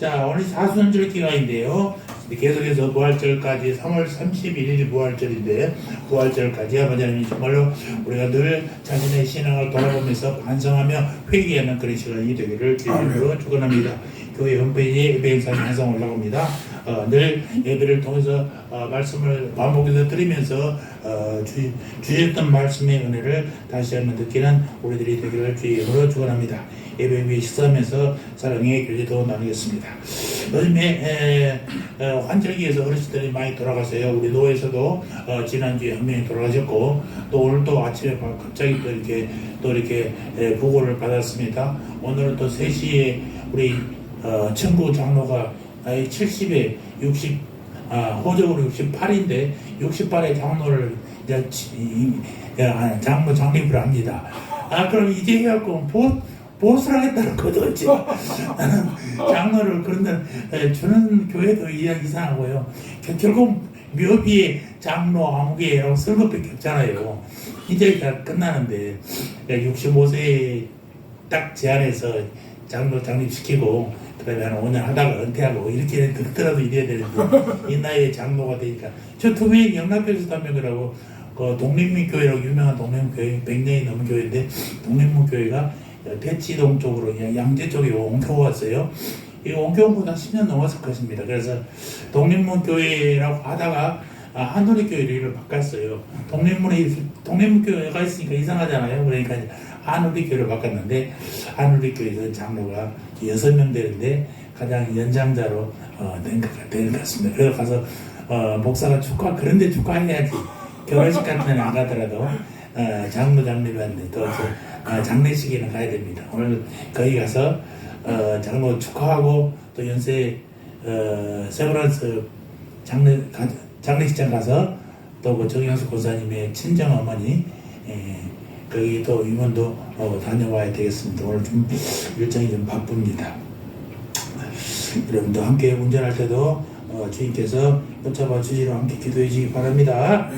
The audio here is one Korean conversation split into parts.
자, 오늘 사순절 기간인데요. 계속해서 부활절까지 3월 31일이 부활절인데 부활절까지 하나님이 정말로 우리가 늘 자신의 신앙을 돌아보면서 반성하며 회개하는 그런 시간이 되기를 주님으로 축원합니다. 교회 홈페이지에 예배 영상이 항상 올라갑니다. 늘 예배를 통해서 말씀을 반복해서 들으면서 주셨던 말씀의 은혜를 다시 한번 느끼는 우리들이 되기를 주님으로 축원합니다. 예배 위에 식사하면서 사랑의 교제도 나누겠습니다. 요즘에 환절기에서 어르신들이 많이 돌아가세요. 우리 노회에서도 지난주에 한 명이 돌아가셨고 또 오늘 또 아침에 갑자기 또 이렇게 보고를 받았습니다. 오늘은 또 3시에 우리 청구 장로가 나이 70에 60 호적으로 68인데 68의 장로를 이제 장로 장립을 합니다. 그럼 이제 해갖고 보수를 하겠다는 거죠. 장로를 그런데 주는 교회도 이상하고요. 결국 묘비에 장로 아무개라고 쓸 것밖에 없잖아요. 이제 끝나는데 65세에 딱 제안해서 장로 장립시키고 그다음에 한 5년 하다가 은퇴하고 이렇게 듣더라도 이래야 되는데 이 나이에 장로가 되니까 저 투명이 영락교에서도 한 명이라고 그 독립문교회라고 유명한 독립문교회 100년이 넘은 교회인데 독립문교회가 대치동 쪽으로 양재 쪽에 옮겨왔어요. 이 옮겨온보다 10년 넘었을 것입니다. 그래서 독립문교회라고 하다가 한우리교회로 이름을 바꿨어요. 독립문교회가 있으니까 이상하잖아요. 그러니까 한우리교회로 바꿨는데 한우리교회에서 장로가 6명 되는데 가장 연장자로 된 것 같습니다. 그래서 가서 목사가 그런데 축하해야지. 결혼식 같은 데는 안 가더라도 장로 장립하는데 또 장례식에는 가야 됩니다. 오늘 거기 가서 장로 축하하고 또 연세 세브란스 장례식장 가서 또 그 정영수 권사님의 친정 어머니 거기 또 임원도 다녀와야 되겠습니다. 오늘 좀 일정이 좀 바쁩니다. 여러분도 함께 운전할 때도 주님께서 붙잡아 주시러 함께 기도해 주시기 바랍니다.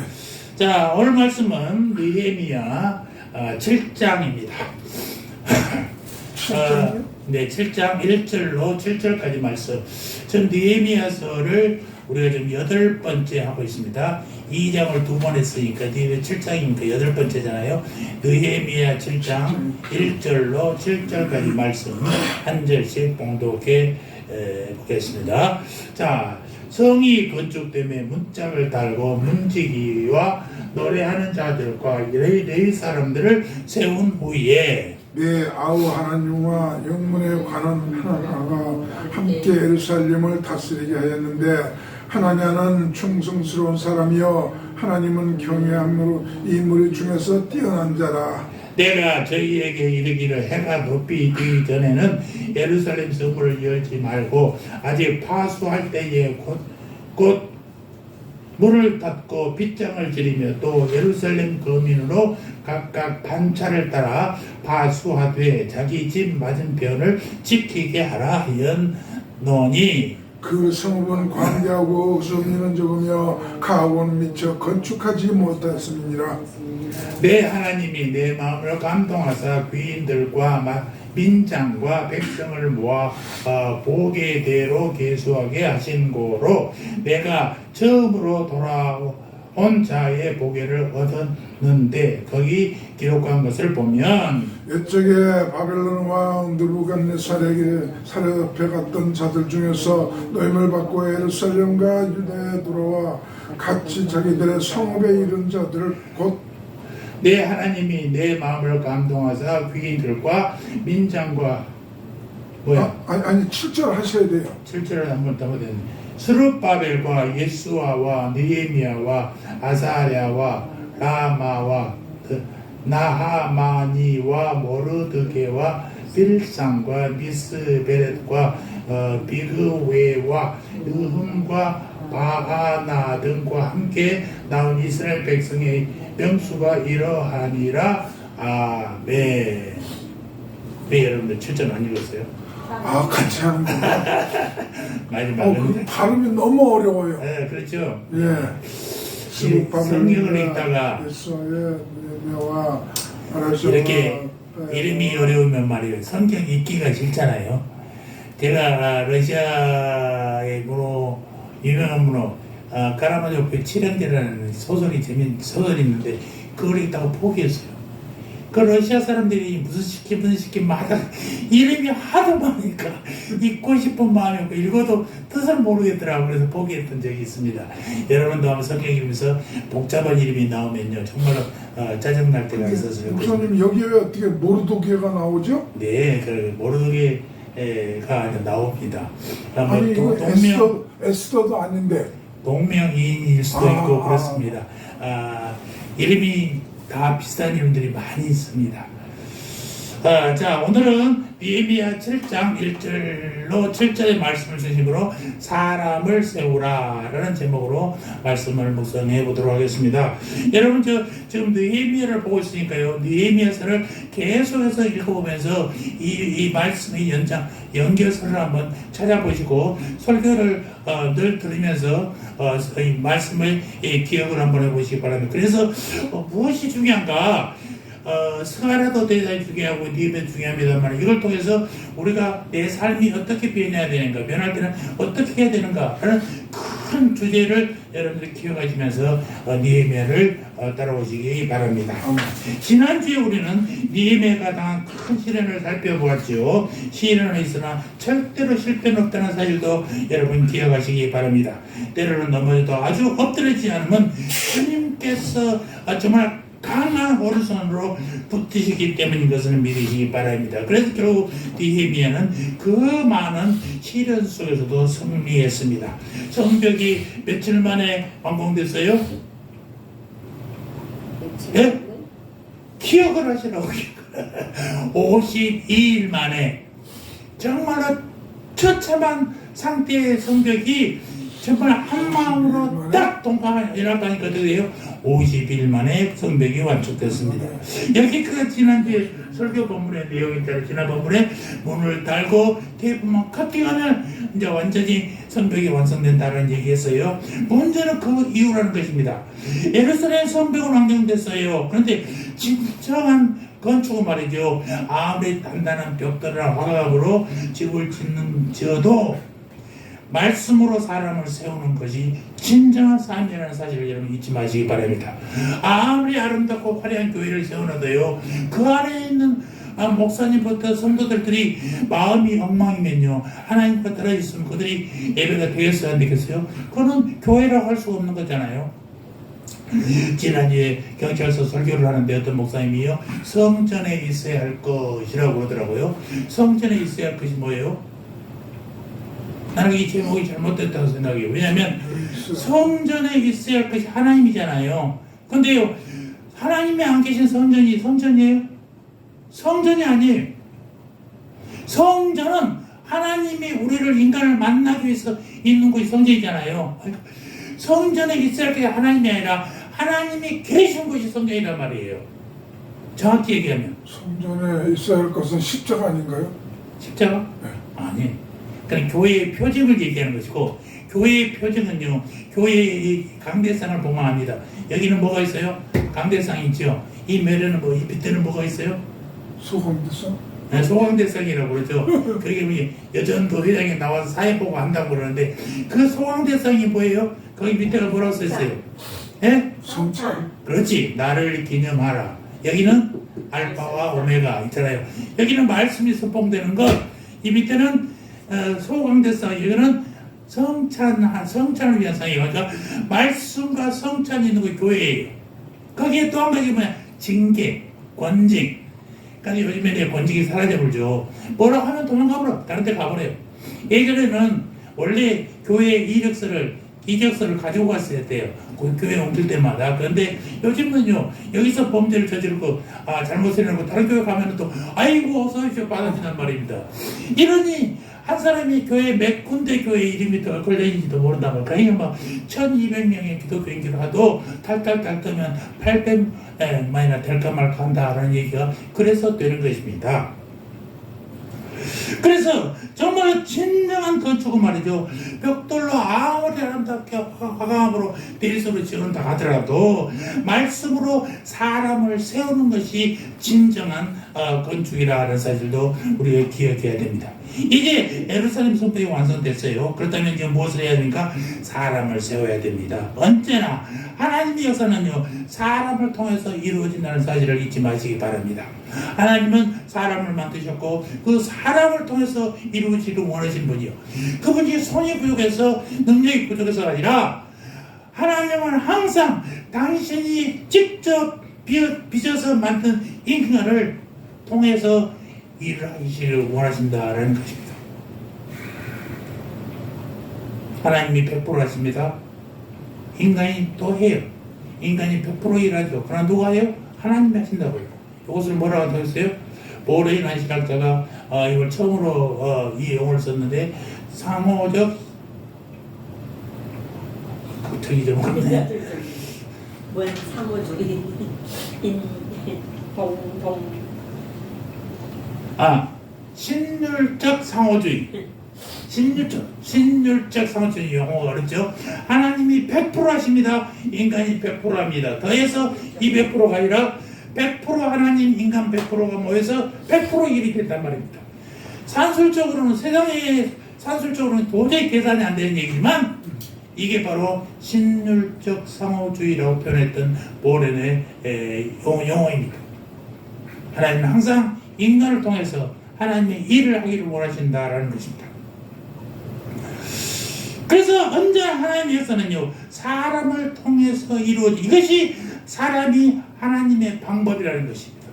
자, 오늘 말씀은 느헤미야 7장입니다. 7장 1절로 7절까지 말씀. 전 느헤미야서를 우리가 지금 8번째 하고 있습니다. 2장을 2번 했으니까 7장이니까 8번째잖아요. 느헤미야 7장 1절로 7절까지 말씀 한 절씩 봉독해 보겠습니다. 자, 성이 건축됨에 문짝을 달고 문지기와 노래하는 자들과 레위 사람들을 세운 후에 내 아우 하나님과 영문에 관한 하나가 함께 예루살렘을 다스리게 하였는데 하나냐는 충성스러운 사람이요 하나님은 경외함으로 이 무리 중에서 뛰어난 자라. 내가 저희에게 이르기를 해가 높이 뜨기 전에는 예루살렘 성문을 열지 말고 아직 파수할 때에 곧 문을 닫고 빗장을 지르며 또 예루살렘 거민으로 각각 단차를 따라 파수하되 자기 집 맞은편을 지키게 하라 하였노니 그 성읍은 관대하고 성리는 적으며 가옥은 미처 건축하지 못했음이니라. 내 하나님이 내 마음을 감동하사 귀인들과 민장과 백성을 모아 보게대로 계수하게 하신 고로 내가 처음으로 돌아온 자의 보게를 얻었는데 거기 기록한 것을 보면 옛적에 바벨론 왕 느부갓네살에게 사로잡혀 갔던 자들 중에서 노임을 받고 예루살렘과 유다에 들어와 같이 자기들의 성읍에 이른 자들을 곧 내 하나님이 내 마음을 감동하사 귀인들과 민장과 아니 7절 하셔야 돼요. 7절을 한번 더 보면 스룹바벨과 예수아와 느헤미야와 아사랴와 라마와 나하마니와 모르드게와 빌상과 미스베렛과 비그웨와 느흠과 바하나 등과 함께 나온 이스라엘 백성의 명수가 이러하니라. 아멘. 왜 여러분들 7절 안 읽었어요? 같이 하는 거예요. 많이 말했는데 발음이 너무 어려워요. 네, 그렇죠. 성경을 읽다가 이렇게 이름이 어려우면 말이에요. 성경 읽기가 싫잖아요. 제가 러시아의 문호, 유명한 문호, 카라마조프의 칠형제라는 소설이 있는데, 그걸 읽다가 포기했어요. 그 러시아 사람들이 무슨 시키마다 이름이 하도 많으니까 읽고 싶은 마음이 없고 읽어도 뜻을 모르겠더라고요. 그래서 포기했던 적이 있습니다. 여러분도 아마 성경 읽으면서 복잡한 이름이 나오면요 정말로 짜증날 때가 있었어요. 목사님 여기에 왜 어떻게 모르도게가 나오죠? 네, 그 모르도게가 나옵니다. 아니 이거 에스더도 아닌데 동명이인일 수도 있고 그렇습니다. 이름이 다 비슷한 이름들이 많이 있습니다. 자, 오늘은 느헤미야 7장 1절로 7절의 말씀을 중심으로 사람을 세우라 라는 제목으로 말씀을 묵상해 보도록 하겠습니다. 여러분 지금 느헤미야를 보고 있으니까요. 느헤미야서를 계속해서 읽어보면서 이 말씀의 연결선을 한번 찾아보시고 설교를 늘 들으면서 이 말씀을 기억을 한번 해보시기 바랍니다. 그래서 무엇이 중요한가? 스가랴도 대단히 중요하고 니베도 중요합니다만 이걸 통해서 우리가 내 삶이 어떻게 변해야 되는가, 변할 때는 어떻게 해야 되는가 하는 큰 주제를 여러분들이 기억하시면서 느헤미야를 따라오시기 바랍니다. 지난주에 우리는 느헤미야가 당한 큰 시련을 살펴보았죠. 시련은 있으나 절대로 실패는 없다는 사실도 여러분 기억하시기 바랍니다. 때로는 넘어져도 아주 엎드리지 않으면 주님께서 정말 강한 오른손으로 붙드시기 때문인 것을 믿으시기 바랍니다. 그래서 결국 느헤미야는 그 많은 시련 속에서도 승리했습니다. 성벽이 며칠 만에 완공됐어요? 네? 기억을 하시라고. 52일 만에 정말로 처참한 상태의 성벽이 정말 한 마음으로 딱 동감하니까 어떻게 돼요? 50일 만에 성벽이 완축됐습니다. 여기까지 지난주에 설교 본문의 내용이 있잖아요. 지난 본문에 문을 달고 테이프만 커팅하면 이제 완전히 성벽이 완성된다는 얘기했어요. 문제는 그 이유라는 것입니다. 예루살렘 성벽은 완성됐어요. 그런데 진정한 건축은 말이죠. 아무리 단단한 벽돌이나 화각으로 집을 지어도 말씀으로 사람을 세우는 것이 진정한 삶이라는 사실을 여러분 잊지 마시기 바랍니다. 아무리 아름답고 화려한 교회를 세워놔도요, 그 안에 있는 목사님부터 성도들이 마음이 엉망이면요, 하나님과 떨어져 있으면 그들이 예배가 되겠어요, 안 되겠어요? 그거는 교회라고 할 수가 없는 거잖아요. 지난주에 경찰서 설교를 하는데 어떤 목사님이요, 성전에 있어야 할 것이라고 그러더라고요. 성전에 있어야 할 것이 뭐예요? 나는 이 제목이 잘못됐다고 생각해요. 왜냐하면 성전에 있어야 할 것이 하나님이잖아요. 근데요, 하나님이 안 계신 성전이 성전이에요? 성전이 아니에요. 성전은 하나님이 우리를 인간을 만나기 위해서 있는 곳이 성전이잖아요. 성전에 있어야 할 것이 하나님이 아니라 하나님이 계신 곳이 성전이란 말이에요. 정확히 얘기하면 성전에 있어야 할 것은 십자가 아닌가요? 십자가? 네. 아니. 그러니까 교회의 표징을 얘기하는 것이고, 교회의 표징은요, 교회의 강대상을 봉헌합니다. 여기는 뭐가 있어요? 강대상이 있죠. 이 매래는 이 밑에는 뭐가 있어요? 소강대상? 네, 소강대상이라고 그러죠. 그게 여전도 회장에 나와서 사회 보고 한다고 그러는데, 그 소강대상이 뭐예요? 거기 밑에가 뭐라고 써있어요? 예? 성찬. 그렇지. 나를 기념하라. 여기는 알파와 오메가 있잖아요. 여기는 말씀이 선봉되는 것, 이 밑에는 소강대상, 이거는 성찬을 위한 상이에요. 그러니까 말씀과 성찬이 있는 게 교회예요. 거기에 또 한 가지 뭐냐? 징계, 권징. 그러니까 요즘에 권징이 사라져버리죠. 뭐라고 하면 도망가버려. 다른 데 가버려요. 예전에는 원래 교회 이력서를 가지고 갔어야 돼요. 그 교회 옮길 때마다. 그런데 요즘은요, 여기서 범죄를 저지르고, 잘못을 해놓고 다른 교회 가면 또, 아이고, 어서오십시오. 받아준단 말입니다. 이러니, 한 사람이 몇 군데 교회 이름이 더 걸려있는지도 모른다고. 그러니까 막 1200명의 기독교인들 하도 탈탈탈 뜨면 800만이나 될까 말까 한다라는 얘기가 그래서 되는 것입니다. 그래서 정말 진정한 건축은 말이죠. 벽돌로 아무리 아름답게 화강암으로 베이스로 지은다 하더라도 말씀으로 사람을 세우는 것이 진정한 건축이라는 사실도 우리가 기억해야 됩니다. 이제 예루살렘 성벽이 완성됐어요. 그렇다면 이제 무엇을 해야 됩니까? 사람을 세워야 됩니다. 언제나 하나님의 역사는요, 사람을 통해서 이루어진다는 사실을 잊지 마시기 바랍니다. 하나님은 사람을 만드셨고 그 사람을 통해서 이루어지기를 원하신 분이요, 그분이 손이 부족해서 능력이 부족해서가 아니라 하나님은 항상 당신이 직접 빚어서 만든 인간을 통해서 일을 하시기를 원하신다라는 것입니다. 하나님이 100% 하십니다. 인간이 또 해요. 인간이 100% 일하죠. 그러나 누가 해요? 하나님이 하신다고요. 이것을 뭐라고 했어요? 보레인 신학자가 이걸 처음으로 이 용어를 썼는데, 상호적 갑자기 좀 그렇네. 뭔 상호주의 동동 신율적 상호주의. 신율적 상호주의 용어가 어렵죠. 하나님이 100% 하십니다. 인간이 100% 합니다. 더해서 이 100%가 아니라 100% 하나님, 인간 100%가 모여서 100% 일이 된단 말입니다. 산술적으로는, 세상에 산술적으로는 도저히 계산이 안 되는 얘기지만, 이게 바로 신율적 상호주의라고 표현했던 보렌의 용어입니다. 하나님은 항상 인간을 통해서 하나님의 일을 하기를 원하신다라는 것입니다. 그래서 언제나 하나님의 역사는요, 사람을 통해서 이루어진, 이것이 사람이 하나님의 방법이라는 것입니다.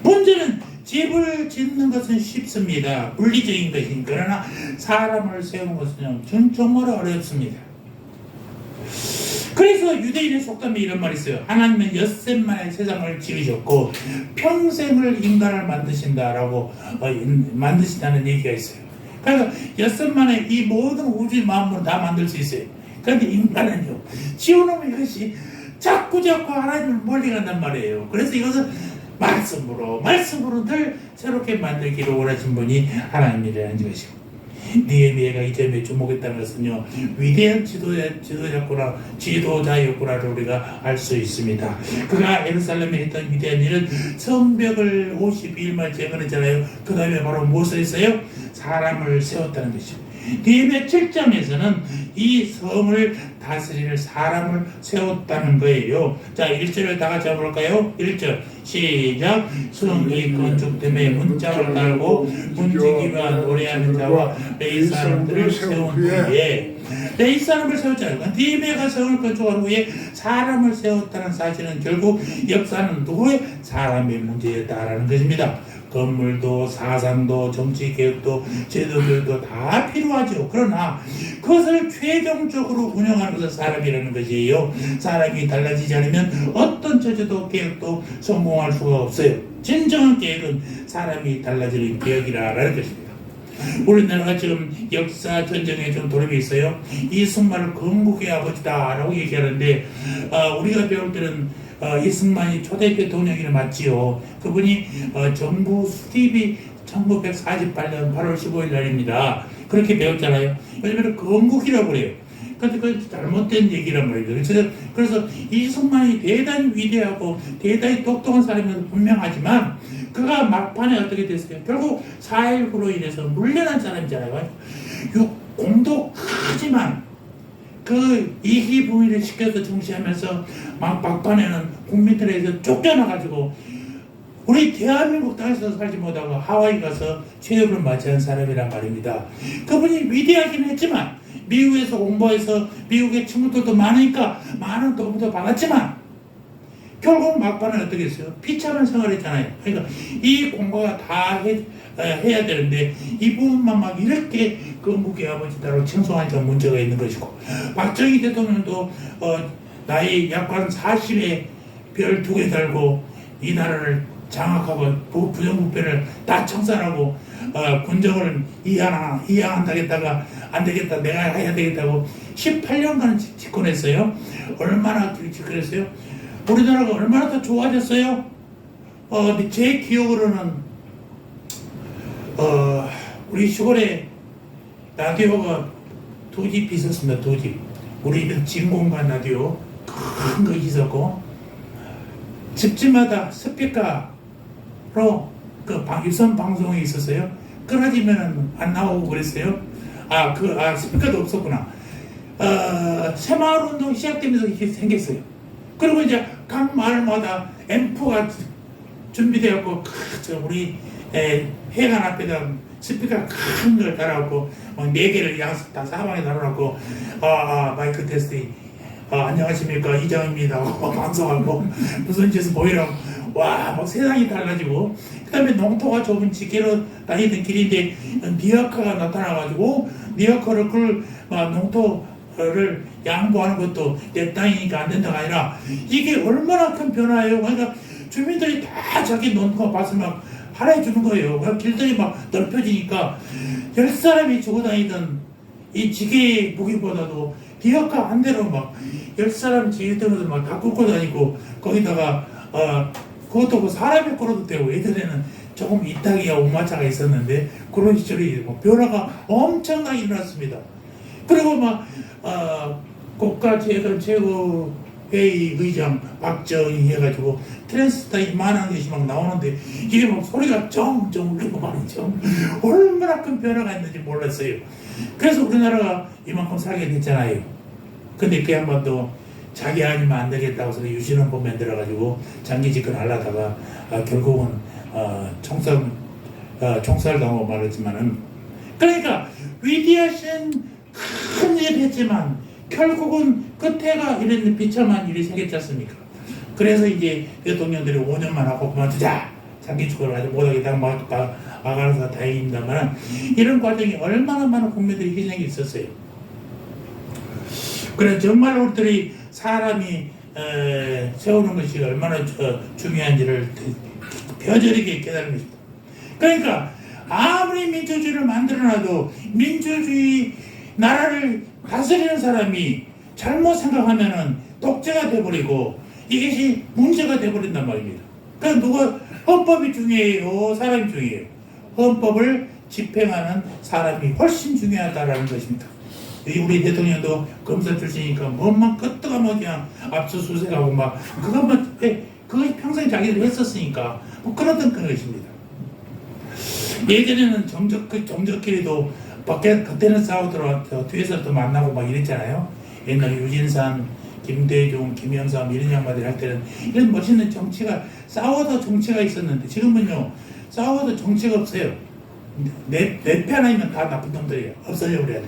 문제는 집을 짓는 것은 쉽습니다. 물리적인 것이니까. 그러나 사람을 세우는 것은 정말 어렵습니다. 그래서 유대인의 속담에 이런 말이 있어요. 하나님은 엿새 만에 세상을 지으셨고 평생을 인간을 만드신다라고 만드신다는 얘기가 있어요. 그래서 엿새 만에 이 모든 우주의 마음으로 다 만들 수 있어요. 그런데 인간은요, 지어놓으면 이것이 자꾸 하나님을 멀리 간단 말이에요. 그래서 이것은 말씀으로 늘 새롭게 만들기를 원하신 분이 하나님이라는 것이고, 느헤미야가 이 점에 주목했다는 것은요, 위대한 지도자였구나를 우리가 알 수 있습니다. 그가 예루살렘에 했던 위대한 일은 성벽을 52일만 재건했잖아요. 그 다음에 바로 무엇을 했어요? 사람을 세웠다는 것이죠. 느헤미야 7장에서는 이 성을 다스릴 사람을 세웠다는 거예요. 자, 1절을 다 같이 해볼까요? 1절 시작. 성이 건축됨에 문짝을 달고 문지기와 노래하는 자와 레이 사람들을 세운 후에, 레이 사람을 세웠잖아요. 느헤미야가 성을 건축한 후에 사람을 세웠다는 사실은 결국 역사는 누구의? 사람의 문제였다라는 것입니다. 건물도 사상도 정치개혁도 제도들도 다 필요하죠. 그러나 그것을 최종적으로 운영하는 것은 사람이라는 것이에요. 사람이 달라지지 않으면 어떤 제도도 개혁도 성공할 수가 없어요. 진정한 개혁은 사람이 달라지는 개혁이라는 것입니다. 우리나라가 지금 역사 전쟁에 좀 돌입이 있어요. 이승만을 건국의 아버지다라고 얘기하는데, 우리가 배울 때는 이승만이 초대 대통령이 맞지요. 그분이 정부 수립이 1948년 8월 15일 날입니다. 그렇게 배웠잖아요. 요즘에는 건국이라고 그래요. 근데 그 잘못된 얘기란 말이죠. 그래서 이승만이 대단히 위대하고 대단히 똑똑한 사람은 분명하지만 그가 막판에 어떻게 됐어요? 결국 4.19로 인해서 물려난 사람이잖아요. 공도 크지만 그 이기부인을 시켜서 중시하면서 막판에는 국민들에서 쫓겨나가지고 우리 대한민국 땅에서 살지 못하고 하와이 가서 최후를 맞이한 사람이란 말입니다. 그분이 위대하긴 했지만, 미국에서 공부해서 미국의 친구들도 많으니까 많은 도움도 받았지만 결국 막판에 어떻게 했어요? 비참한 생활했잖아요. 그러니까 이 공부가 다 해야 되는데 이 부분만 막 이렇게 건국의 아버지다라고 칭송하니까 문제가 있는 것이고, 박정희 대통령도 나이 약 한 40에 별 2개 달고 이 나라를 장악하고 부정부패를 다 청산하고 군정을 이양한다겠다가 안 되겠다, 내가 해야 되겠다고 18년간 집권했어요. 얼마나 집권했어요? 우리나라가 얼마나 더 좋아졌어요? 제 기억으로는 우리 시골에 라디오가 두 집 있었습니다. 두 집. 우리 진공관 라디오 큰 거 있었고, 집집마다 스피커로 그 유선 방송이 있었어요. 끊어지면 안 나오고 그랬어요. 스피커도 없었구나. 새마을 운동 시작되면서 이게 생겼어요. 그리고 이제 각 마을마다 앰프가 준비되었고, 우리 회관 앞에다 스피커 큰 걸 달아놓고, 막 4개를 다 사방에 달아놓고, 마이크 테스트, 안녕하십니까, 이장입니다. 하고 방송하고, 무슨 짓을 보이라고, 막 세상이 달라지고, 그 다음에 농토가 좁은 지게로 다니던 길인데, 니어카가 나타나가지고, 니어카를 농토를 양보하는 것도 내 땅이니까 안 된다가 아니라, 이게 얼마나 큰 변화예요. 그러니까 주민들이 다 자기 농토 밭을 막 할애해 주는 거예요. 그러니까 길들이 막 넓혀지니까 10사람이 주고 다니던 이 지게 무기보다도 디어카 한 대로 막 10사람 지게들을 막 다 끌고 다니고, 거기다가 그것도 그 사람이 끌어도 되고, 예전에는 조금 이따기가 오마차가 있었는데 그런 시절이 변화가 엄청나게 일어났습니다. 그리고 국가체육회의 의장 박정희 해가지고 트랜스타 이만한 것이 막 나오는데, 이게 막 소리가 쩡쩡 울리고 말이죠. 얼마나 큰 변화가 있는지 몰랐어요. 그래서 우리나라가 이만큼 살게 됐잖아요. 근데 그 양반도 자기 아니면 안 되겠다고 해서 유신헌법 만들어가지고 장기 집권하려다가 결국은 총살당하고 말했지만은, 그러니까 위대하신 큰 일을 했지만 결국은 끝에가 이런 비참한 일이 생겼지 않습니까? 그래서 이제 대통령들이 5년만 하고 그만두자, 장기 집권을 하지 못하겠다 막아서 다행입니다만, 이런 과정이 얼마나 많은 국민들이 희생이 있었어요. 그래서 정말 우리들이 사람이 세우는 것이 얼마나 중요한지를 뼈저리게 깨달은 것입니다. 그러니까 아무리 민주주의를 만들어놔도 민주주의 나라를 다스리는 사람이 잘못 생각하면은 독재가 돼버리고 이것이 문제가 돼버린단 말입니다. 그러니까 누가 헌법이 중요해요, 사람이 중요해요? 헌법을 집행하는 사람이 훨씬 중요하다라는 것입니다. 우리 대통령도 검사 출신이니까 뭐만 끄떡하면 그냥 압수수색하고 막 그것만 그것이 평생 자기들이 했었으니까 그러던 그런 것입니다. 예전에는 정적끼리도 그때는 싸우더라도 뒤에서 또 만나고 막 이랬잖아요. 옛날에 유진산, 김대중, 김영삼 이런 양반들 할 때는 이런 멋있는 정치가, 싸워도 정치가 있었는데 지금은요, 싸워도 정치가 없어요. 내 편 아니면 다 나쁜 놈들이에요. 없애려 그래야 돼.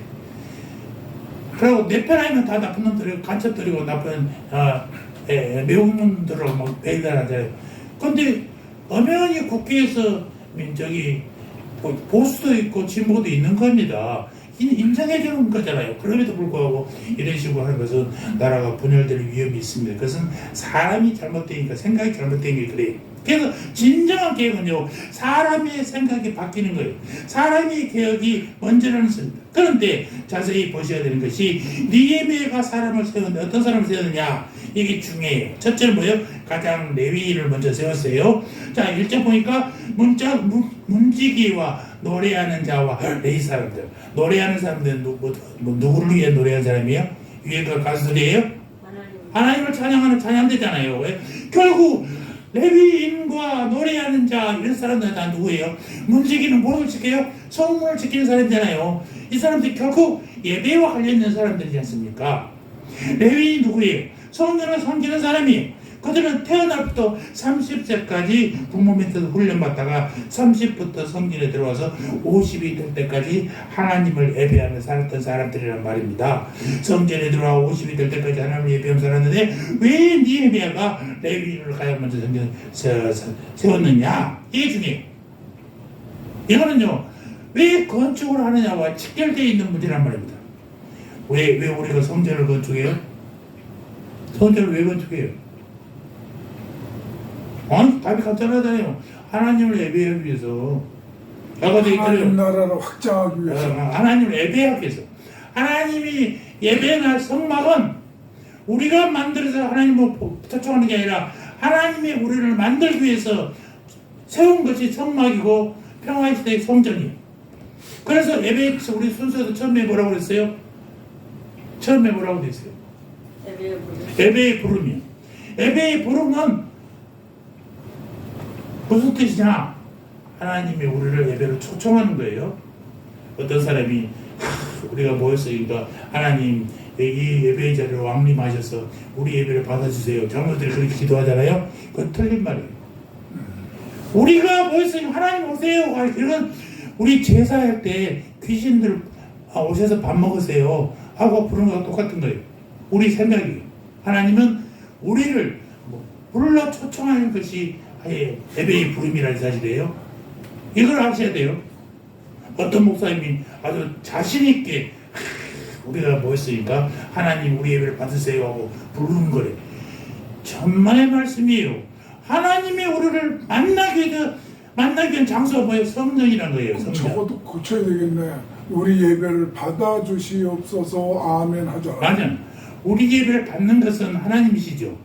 그리고 내 편 아니면 다 나쁜 놈들이고 간첩들이고 나쁜 매운놈들하고 막 배달하잖아요. 근데 엄연히 국회에서 보수도 있고 진보도 있는 겁니다. 인정해주는 거잖아요. 그럼에도 불구하고 이런 식으로 하는 것은 나라가 분열될 위험이 있습니다. 그것은 사람이 잘못되니까, 생각이 잘못된 게 그래요. 그래서 진정한 개혁은요, 사람의 생각이 바뀌는 거예요. 사람의 개혁이 먼저라는 것입니다. 그런데 자세히 보셔야 되는 것이, 니에미아가 사람을 세웠는데 어떤 사람을 세웠느냐, 이게 중요해요. 첫째는 뭐예요? 가장 레위인을 먼저 세웠어요. 자, 1장 보니까 문지기와 노래하는 자와 레위 사람들. 노래하는 사람들은 누구를 위해 노래하는 사람이에요? 위에 그 가수들이에요? 하나님을 찬양하는 찬양대잖아요. 왜? 결국 레위인과 노래하는 자, 이런 사람들은 다 누구예요? 문지기는 무엇을 지켜요? 성문을 지키는 사람이잖아요. 이 사람들이 결국 예배와 관련된 사람들이지 않습니까? 레위인이 누구예요? 성전을 섬기는 사람이에요. 그들은 태어날부터 30세까지 부모 밑에서 훈련받다가 30부터 성전에 들어와서 50이 될 때까지 하나님을 예배하며 살았던 사람들이란 말입니다. 성전에 들어와 50이 될 때까지 하나님을 예배하며 살았는데 왜 니에미아가 레위인을 가야 먼저 성전 세웠느냐? 이게 중요해요. 이거는요, 왜 건축을 하느냐와 직결되어 있는 문제란 말입니다. 왜 우리가 성전을 건축해요? 성전을 왜 건축해요? 답이 간단하잖아요. 하나님을 예배하기 위해서. 하나님 나라를 확장하기 위해서. 하나님을 예배하기 위해서. 하나님이 예배할 성막은 우리가 만들어서 하나님을 초청하는 게 아니라 하나님이 우리를 만들기 위해서 세운 것이 성막이고 평화의 시대의 성전이에요. 그래서 예배에서 우리 순서도 처음에 뭐라고 그랬어요? 처음에 뭐라고 됐어요? 예배의 부름이요. 예배의 부름은 무슨 뜻이냐? 하나님이 우리를 예배로 초청하는 거예요. 어떤 사람이 우리가 모였으니까 하나님 이 예배의 자리로 왕림하셔서 우리 예배를 받아주세요. 장로들이 그렇게 기도하잖아요. 그건 틀린 말이에요. 우리가 모였으니까 하나님 오세요. 이런 우리 제사할 때 귀신들 오셔서 밥 먹으세요 하고 부르는 거랑 똑같은 거예요. 우리 생각이에요. 하나님은 우리를 불러 초청하는 것이 예배의 부름이라는 사실이에요. 이걸 아셔야 돼요. 어떤 목사님이 아주 자신있게 우리가 모였으니까 하나님 우리 예배를 받으세요 하고 부르는 거래. 천만의 말씀이에요. 하나님이 우리를 만나기 위한 장소가 뭐예요? 성전이란 거예요. 성전. 저것도 고쳐야 되겠네. 우리 예배를 받아주시옵소서 아멘 하잖아. 맞아요. 우리 예배를 받는 것은 하나님이시죠.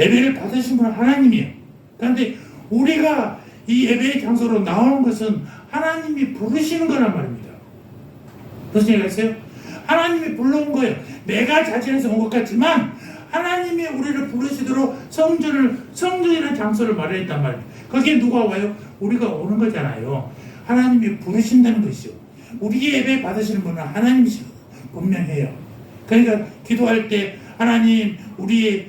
예배를 받으신 분은 하나님이에요. 그런데 우리가 이 예배의 장소로 나오는 것은 하나님이 부르시는 거란 말입니다. 무슨 얘기가 있어요? 하나님이 불러온 거예요. 내가 자진해서 온 것 같지만 하나님이 우리를 부르시도록 성전이라는 장소를 마련했단 말이에요. 거기에 누가 와요? 우리가 오는 거잖아요. 하나님이 부르신다는 것이죠. 우리 예배 받으시는 분은 하나님이시고 분명해요. 그러니까 기도할 때 하나님 우리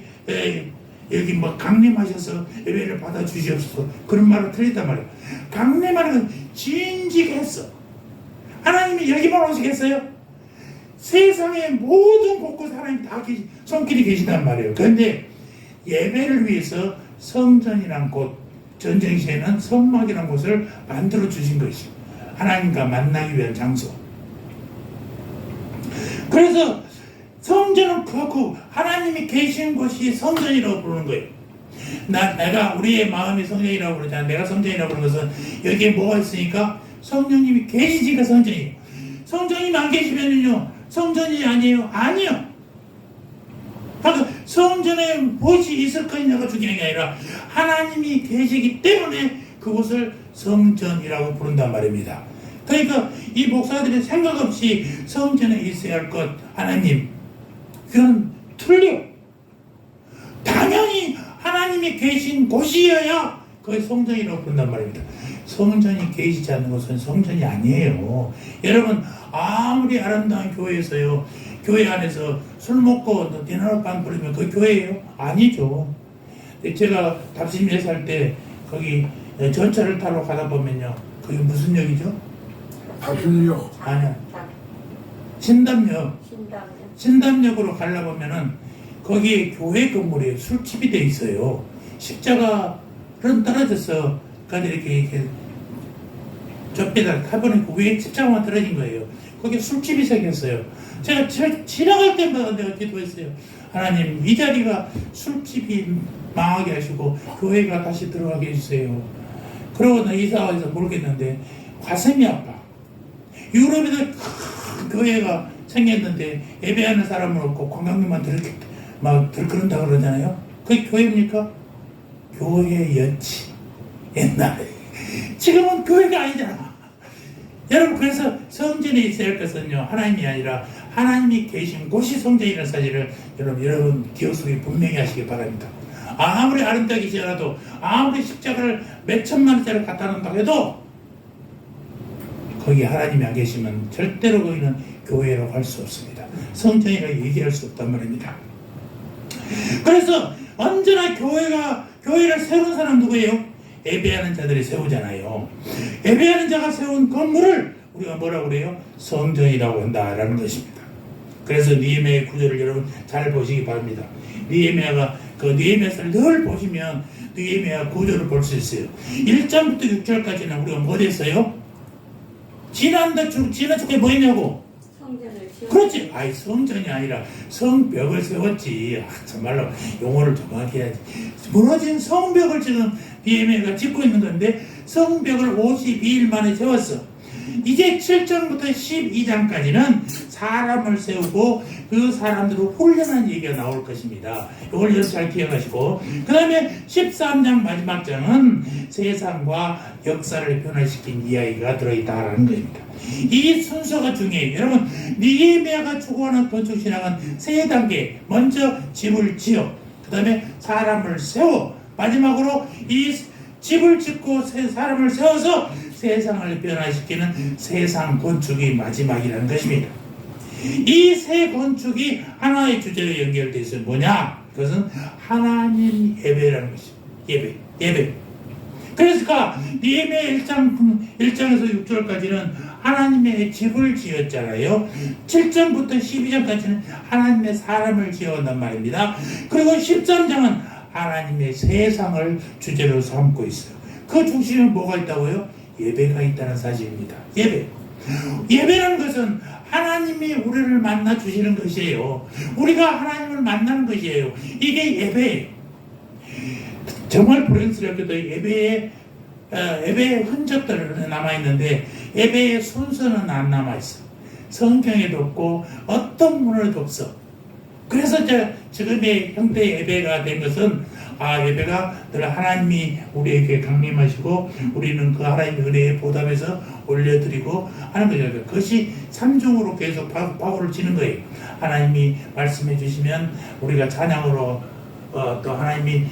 여기 강림하셔서 예배를 받아주시옵소서 그런 말은 틀리단 말이에요. 강림하는 건 진지겠어. 하나님이 여기만 오시겠어요? 세상의 모든 곳곳 하나님 다 손길이 계시단 말이에요. 그런데 예배를 위해서 성전이란 곳, 전쟁 시에는 성막이라는 곳을 만들어 주신 것이 하나님과 만나기 위한 장소. 그래서 성전은 그렇고 하나님이 계신 곳이 성전이라고 부르는 거예요. 내가 우리의 마음이 성전이라고 그러잖아. 내가 성전이라고 그러는 것은 여기에 뭐가 있으니까 성령님이 계시니까 성전이에요. 성령님이 안 계시면요 성전이 아니에요. 아니요. 그러니까 성전에 무엇이 있을 거냐가 중요한 게 아니라 하나님이 계시기 때문에 그곳을 성전이라고 부른단 말입니다. 그러니까 이 목사들이 생각 없이 성전에 있어야 할 것 하나님 그건 틀려. 당연히 하나님이 계신 곳이어야 그게 성전이라고 부른단 말입니다. 성전이 계시지 않는 곳은 성전이 아니에요. 여러분 아무리 아름다운 교회에서요 교회 안에서 술 먹고 디너빵 부르면 그 교회예요? 아니죠. 제가 답심에 살 때 거기 전철을 타러 가다 보면요 그게 무슨 역이죠? 답심역. 아니야. 신담역으로 가려고 보면은 거기에 교회 건물에 술집이 돼 있어요. 십자가는 떨어져서 그런데 이렇게 좁게다 카본이고 위에 십자가만 떨어진 거예요. 거기에 술집이 생겼어요. 제가 지나갈 때마다 내가 기도했어요. 하나님 이 자리가 술집이 망하게 하시고 교회가 다시 들어가게 해주세요. 그러고 나 이사와서 모르겠는데 가슴이 아파. 유럽에도 큰 교회가 생겼는데 예배하는 사람은 없고 관광객만 들끓는다 그러잖아요. 그게 교회입니까? 교회였지 옛날에. 지금은 교회가 아니잖아. 여러분 그래서 성전에 있어야 할 것은요 하나님이 아니라 하나님이 계신 곳이 성전이라는 사실을 여러분 기억 속에 분명히 하시기 바랍니다. 아무리 아름답게 지어놔도 아무리 십자가를 몇 천만 원짜리 갖다 놓는다고 해도 거기 하나님이 안 계시면 절대로 거기는 교회라고 할 수 없습니다. 성전이라고 얘기할 수 없단 말입니다. 그래서 언제나 교회를 세우는 사람 누구예요? 예배하는 자들이 세우잖아요. 예배하는 자가 세운 건물을 우리가 뭐라고 그래요? 성전이라고 한다라는 것입니다. 그래서 느헤미야의 구절을 여러분 잘 보시기 바랍니다. 느헤미야가 그 느헤미야서를 늘 보시면 느헤미야 구절을 볼 수 있어요. 1절부터 6절까지는 우리가 뭐 됐어요? 지난 주에 뭐 했냐고? 성전을 지어. 그렇지. 아이 성전이 아니라 성벽을 세웠지. 정말로 용어를 정확히 해야지. 무너진 성벽을 지금 느헤미야가 짓고 있는 건데 성벽을 52일 만에 세웠어. 이제 7장부터 12장까지는 사람을 세우고 그 사람들을 훈련한 얘기가 나올 것입니다. 이걸 여러분 잘 기억하시고, 그 다음에 13장 마지막 장은 세상과 역사를 변화시킨 이야기가 들어있다라는 것입니다. 이 순서가 중요해요. 여러분, 느헤미야가 추구하는 건축신앙은 세 단계. 먼저 집을 지어, 그 다음에 사람을 세워, 마지막으로 이 집을 짓고 사람을 세워서 세상을 변화시키는 세상 건축이 마지막이라는 것입니다. 이 세 건축이 하나의 주제로 연결되어 있어요. 뭐냐? 그것은 하나님 예배라는 것입니다. 예배. 그래서 느헤미야 1장에서 6절까지는 하나님의 집을 지었잖아요. 7장부터 12장까지는 하나님의 사람을 지어온단 말입니다. 그리고 13장은 하나님의 세상을 주제로 삼고 있어요. 그 중심에 뭐가 있다고요? 예배가 있다는 사실입니다. 예배라는 것은 하나님이 우리를 만나 주시는 것이에요. 우리가 하나님을 만나는 것이에요. 이게 예배예요. 정말 불행스럽게도 예배의 흔적들은 남아있는데 예배의 순서는 안 남아있어. 성경에도 없고 어떤 문화에도 없어. 그래서 지금의 형태의 예배가 된 것은 예배가 늘 하나님이 우리에게 강림하시고 우리는 그 하나님의 은혜에 보답해서 올려드리고 하는 거죠. 그것이 삼중으로 계속 바울을 치는 거예요. 하나님이 말씀해 주시면 우리가 찬양으로 또 하나님이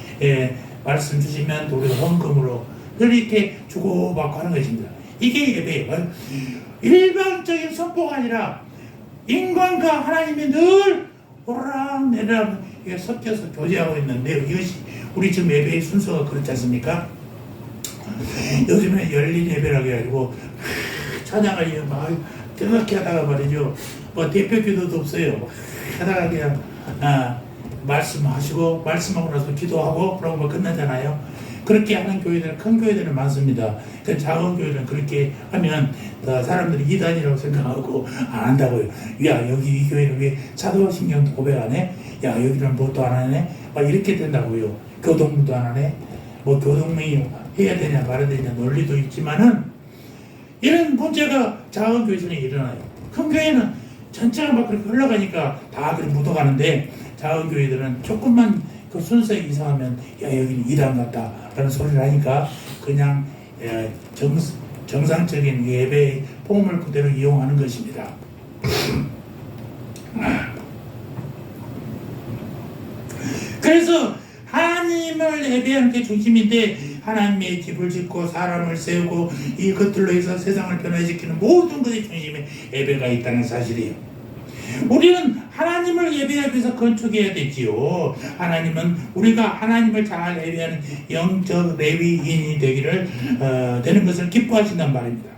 말씀 주시면 우리가 헌금으로 이렇게 주고받고 하는 것입니다. 이게 예배예요. 일방적인 선포가 아니라 인간과 하나님이 늘 오락내락 섞여서 교제하고 있는데, 이것이 우리 지금 예배의 순서가 그렇지 않습니까? 요즘에 열린 예배라고 해가지고 찬양을 막 뜨겁게 하다가 말이죠, 뭐 대표 기도도 없어요. 하다가 그냥 말씀하시고 말씀하고 나서 기도하고 그러고 뭐 끝나잖아요. 그렇게 하는 교회들은, 큰 교회들은 많습니다. 그 작은 교회들은 그렇게 하면 사람들이 이단이라고 생각하고 안 한다고요. 야, 여기 이 교회는 왜 사도신경도 고백 안 해? 야, 여기는 뭣도 안 하네? 막 이렇게 된다고요. 교동도 안 하네? 뭐 교동명이 해야 되냐 말아야 되냐 논리도 있지만은 이런 문제가 작은 교회에서는 일어나요. 큰 교회는 전체가 막 그렇게 흘러가니까 다 그렇게 묻어가는데, 작은 교회들은 조금만 그 순서에 이상하면 야, 여기는 이단 같다 라는 소리를 하니까 그냥 정상적인 예배의 폼을 그대로 이용하는 것입니다. 그래서 하나님을 예배하는 게 중심인데, 하나님의 집을 짓고 사람을 세우고 이것들로 해서 세상을 변화시키는 모든 것의 중심에 예배가 있다는 사실이에요. 우리는 하나님을 예배하기 위해서 건축해야 되지요. 하나님은 우리가 하나님을 잘 예배하는 영적 레위인이 되는 것을 기뻐하신단 말입니다.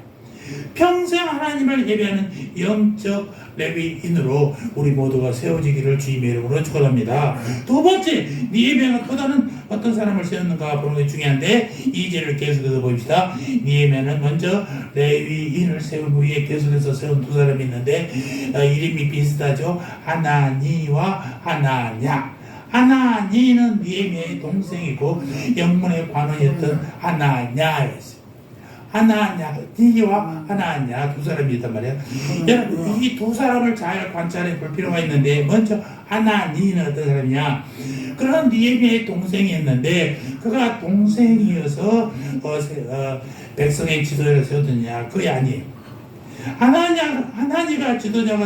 평생 하나님을 예배하는 영적 레위인으로 우리 모두가 세워지기를 주님의 이름으로 축원합니다. 두 번째, 느헤미야가 또 다른 어떤 사람을 세웠는가 보는 게 중요한데, 2절을 계속해서 봅시다. 느헤미야는 먼저 레위인을 세운 후에 계속해서 세운 두 사람이 있는데 이름이 비슷하죠. 하나니와 하나냐. 하나니는 느헤미야의 동생이고 영문의 관원이었던 하나냐였어요. 하나냐와 하나냐 두 사람이 있단 말이야. 여러분, 이 두 사람을 잘 관찰해 볼 필요가 있는데, 먼저 하나니는 어떤 사람이냐? 그런 느헤미야의 동생이었는데 그가 동생이어서 백성의 지도자를 세웠느냐? 그게 아니에요. 하나니가 지도자로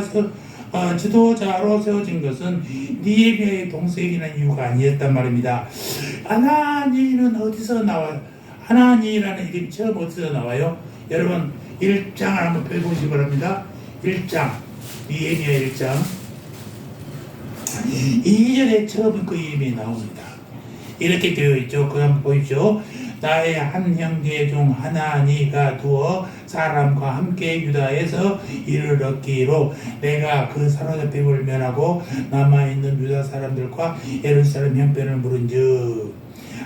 세워진 것은 느헤미야의 동생이라는 이유가 아니었단 말입니다. 하나니는 어디서 나와요? 하나니라는 이름이 처음 어디서 나와요? 여러분, 1장을 한번 펴보시기 바랍니다. 1장, 느헤미야 1장 2절에 처음 그 이름이 나옵니다. 이렇게 되어 있죠. 그거 한번 보십시오. 나의 한 형제 중 하나니가 두어 사람과 함께 유다에서 이를 얻기로 내가 그 사로잡힘을 면하고 남아있는 유다 사람들과 예루살렘 형편을 물은즉,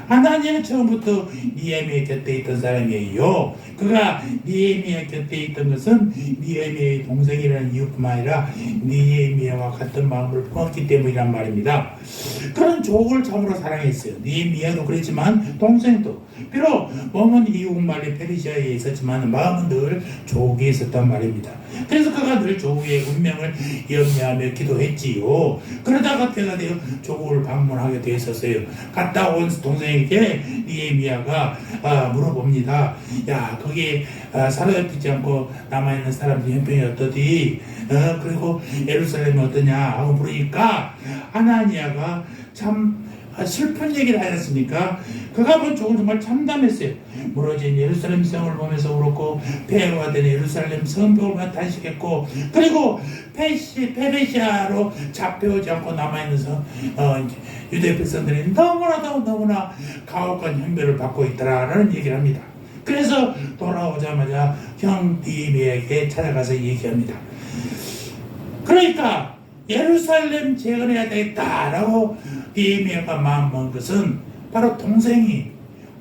하나님은 처음부터 니에미아 곁에 있던 사람이에요. 그가 니에미아 곁에 있던 것은 니에미아의 동생이라는 이유뿐만 아니라 니에미아와 같은 마음을 품었기 때문이란 말입니다. 그런 족을 참으로 사랑했어요. 니에미아도 그랬지만 동생도. 비록 몸은 이웃말리 페르시아에 있었지만 마음은 늘 족에 있었단 말입니다. 그래서 그가 늘 족의 운명을 염려하며 기도했지요. 그러다가 때가 되어 족을 방문하게 되었어요. 갔다 온 동생에게 니에미아가 물어봅니다. 야, 거기 사로잡히지 않고 남아있는 사람들 형편이 어떠디? 그리고 예루살렘이 어떠냐? 하고 물으니까 하나니아가 참 슬픈 얘기를 하지 않습니까? 그가 본 족은 정말 참담했어요. 무너진 예루살렘 성을 보면서 울었고 폐허가 된 예루살렘 성벽을 보며 탄식했고 그리고 페르시아로 잡혀오지 않고 남아있는 유대 백성들이 너무나 가혹한 형벌을 받고 있다라는 얘기를 합니다. 그래서 돌아오자마자 형 니에미아에게 찾아가서 얘기합니다. 그러니까 예루살렘 재건해야 되겠다라고 니에미아가 마음먹은 것은 바로 동생이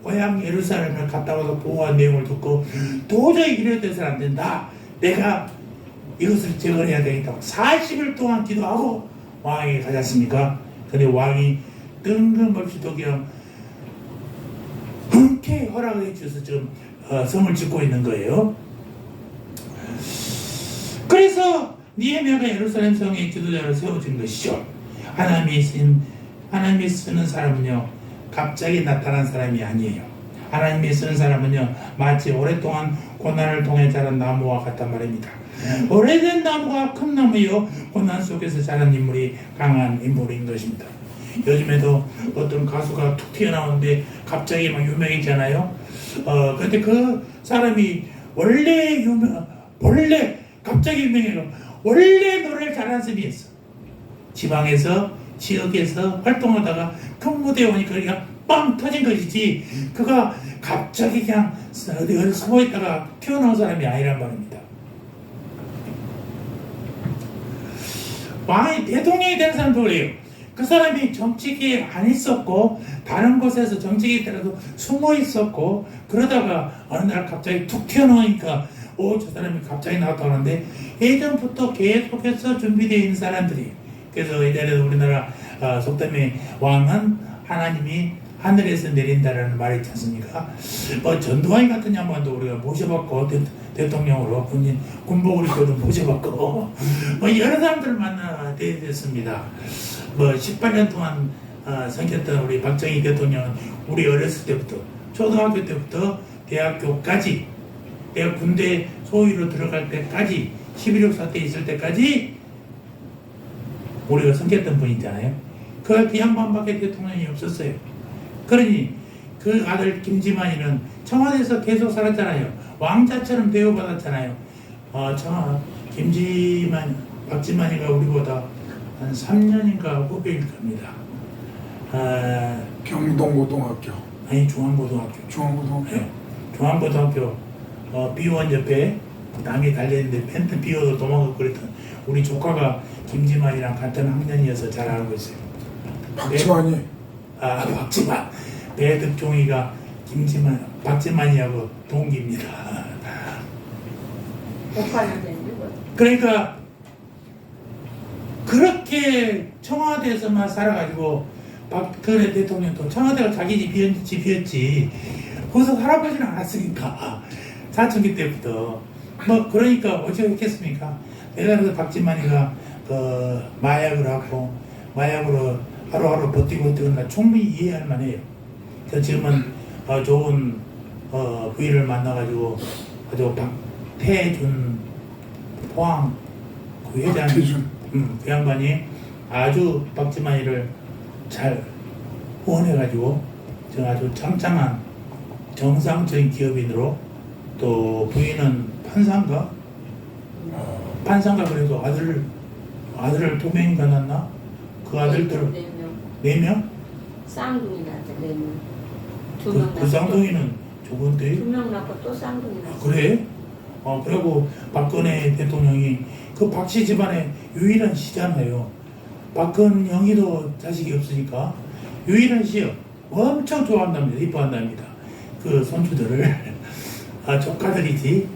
고향 예루살렘을 갔다 와서 보고한 내용을 듣고 도저히 이래돼서는 안 된다. 내가 이것을 재건해야 되겠다고 40일 동안 기도하고 왕에게 가지 않습니까? 근데 왕이 뜬금없이도 그냥 흔쾌히 허락을 해주셔서 지금 성을 짓고 있는 거예요. 그래서 니에미아가 예루살렘 성의 지도자로 세워진 것이죠. 하나님이 쓰는 사람은요 갑자기 나타난 사람이 아니에요. 하나님이 쓰는 사람은요 마치 오랫동안 고난을 통해 자란 나무와 같단 말입니다. 오래된 나무가 큰 나무요 고난 속에서 자란 인물이 강한 인물인 것입니다. 요즘에도 어떤 가수가 툭 튀어나오는데 갑자기 막 유명해지잖아요. 그런데 그 사람이 원래 갑자기 유명해요. 원래 노래를 잘하는 사람이었어. 지방에서 지역에서 활동하다가 큰 무대에 오니까 그냥 빵 터진 것이지 그가 갑자기 그냥 어디 숨어있다가 튀어나온 사람이 아니란 말입니다. 왕이 대통령이 된 사람도 그래요. 그 사람이 정치계에 안 있었고 다른 곳에서 정치계에 들어도 숨어 있었고 그러다가 어느 날 갑자기 툭 튀어나오니까 저 사람이 갑자기 나타나는데 예전부터 계속해서 준비되어 있는 사람들이. 그래서 예전에 우리나라 속담에 왕은 하나님이 하늘에서 내린다라는 말이 있지 않습니까? 전두환 같은 양반도 우리가 모셔봤고 대통령으로 군복을 입고도 모셔봤고 여러 사람들을 만나게 됐습니다. 18년 동안 섬겼던 우리 박정희 대통령은 우리 어렸을 때부터 초등학교 때부터 대학교까지 내가 군대 소위로 들어갈 때까지 11.6 사태 있을 때까지 우리가 섬겼던 분이잖아요. 그 양반밖에 대통령이 없었어요. 그러니 그 아들 김지만이는 청와대에서 계속 살았잖아요. 왕자처럼 대우받았잖아요. 박지만이가 우리보다 한 3년인가 후배일 겁니다. 경동고등학교. 아니 중앙고등학교. 중앙고등학교. 네. 중앙고등학교 비원 옆에 남이 달려있는데 펜트 비워서 도망가고 그랬던 우리 조카가 김지만이랑 같은 학년이어서 잘 알고 있어요. 박지만이. 박지만. 배득종이가 박지만이하고 동기입니다. 오빠는 누구? 그러니까 그렇게 청와대에서만 살아가지고 박근혜 대통령도 청와대가 자기 집이었지 거기서 살아보지는 않았으니까 사춘기 때부터 그러니까 어찌했겠습니까? 내가 그래서 박지만이가 마약을 하고 마약으로 하루하루 버티고 있는 걸 충분히 이해할 만해요. 그래서 지금은 좋은 부인을 만나가지고 아주 박태준 포항 그 회장 그 양반이 아주 박지만이를 잘 후원해가지고 지금 아주 짱짱한 정상적인 기업인으로 또 부인은 판사인가 그래서 아들을 2명인가 낳았나? 그 아들들 4명? 쌍둥이 낳았죠. 4명. 2명 그 쌍둥이는 좋은데? 2명 낳고 또 쌍둥이 낳았어. 그래? 그리고 박근혜 대통령이 그 박씨 집안의 유일한 시잖아요. 박근영이도 자식이 없으니까 유일한 시요. 엄청 좋아한답니다. 이뻐한답니다. 그 손주들을. 조카들이지.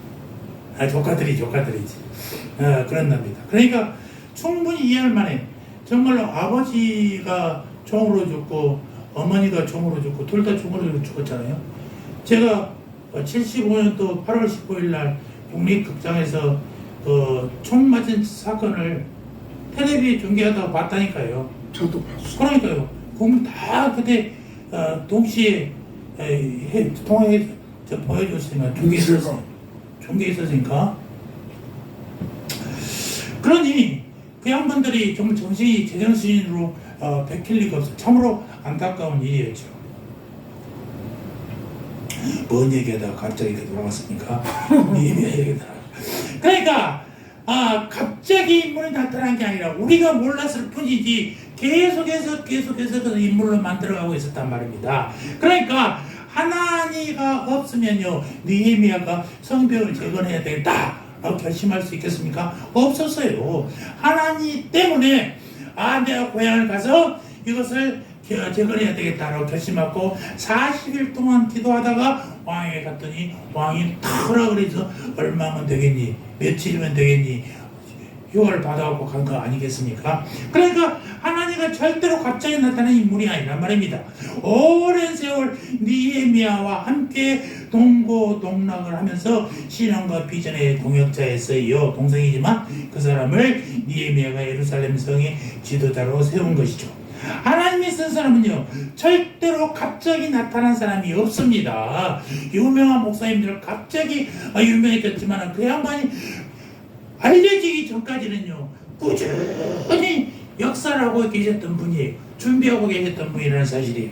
조카들이지. 그런답니다. 그러니까 충분히 이해할 만해. 정말로 아버지가 총으로 죽고 어머니가 총으로 죽고 둘 다 총으로 죽었잖아요. 제가 75년도 8월 15일 날 국립극장에서 총 맞은 사건을 텔레비 중계하다가 봤다니까요. 저도 봤어요. 그러니까요. 국민 다 그때 동시에 통화해 보여줬으니까 중계 있었으니까. 그러니 그 양반들이 정말 정신이 제정신으로 베낄 리가 없어. 참으로 안타까운 일이었죠. 뭔 얘기하다가 갑자기 이렇게 돌아갔습니까? 얘기다. 그러니까 갑자기 인물이 나타난 게 아니라 우리가 몰랐을 뿐이지 계속해서 그 인물로 만들어가고 있었단 말입니다. 그러니까 하나니가 없으면요 느헤미야가 성벽을 재건해야 되겠다 라고 결심할 수 있겠습니까? 없었어요. 하나님 때문에 내가 고향을 가서 이것을 재건해야 되겠다라고 결심하고 40일 동안 기도하다가 왕에게 갔더니 왕이 타라 그래서 얼마면 되겠니? 며칠이면 되겠니? 휴가를 받아갖고 간 거 아니겠습니까? 그러니까 하나님가 절대로 갑자기 나타난 인물이 아니란 말입니다. 오랜 세월 느헤미야와 함께 동고동락을 하면서 신앙과 비전의 동역자였어요. 동생이지만 그 사람을 느헤미야가 예루살렘 성의 지도자로 세운 것이죠. 하나님이 쓴 사람은요 절대로 갑자기 나타난 사람이 없습니다. 유명한 목사님들은 갑자기 유명해졌지만 그 양반이 알려지기 전까지는요 꾸준히 역사를 하고 계셨던 분이에요. 준비하고 계셨던 분이라는 사실이에요.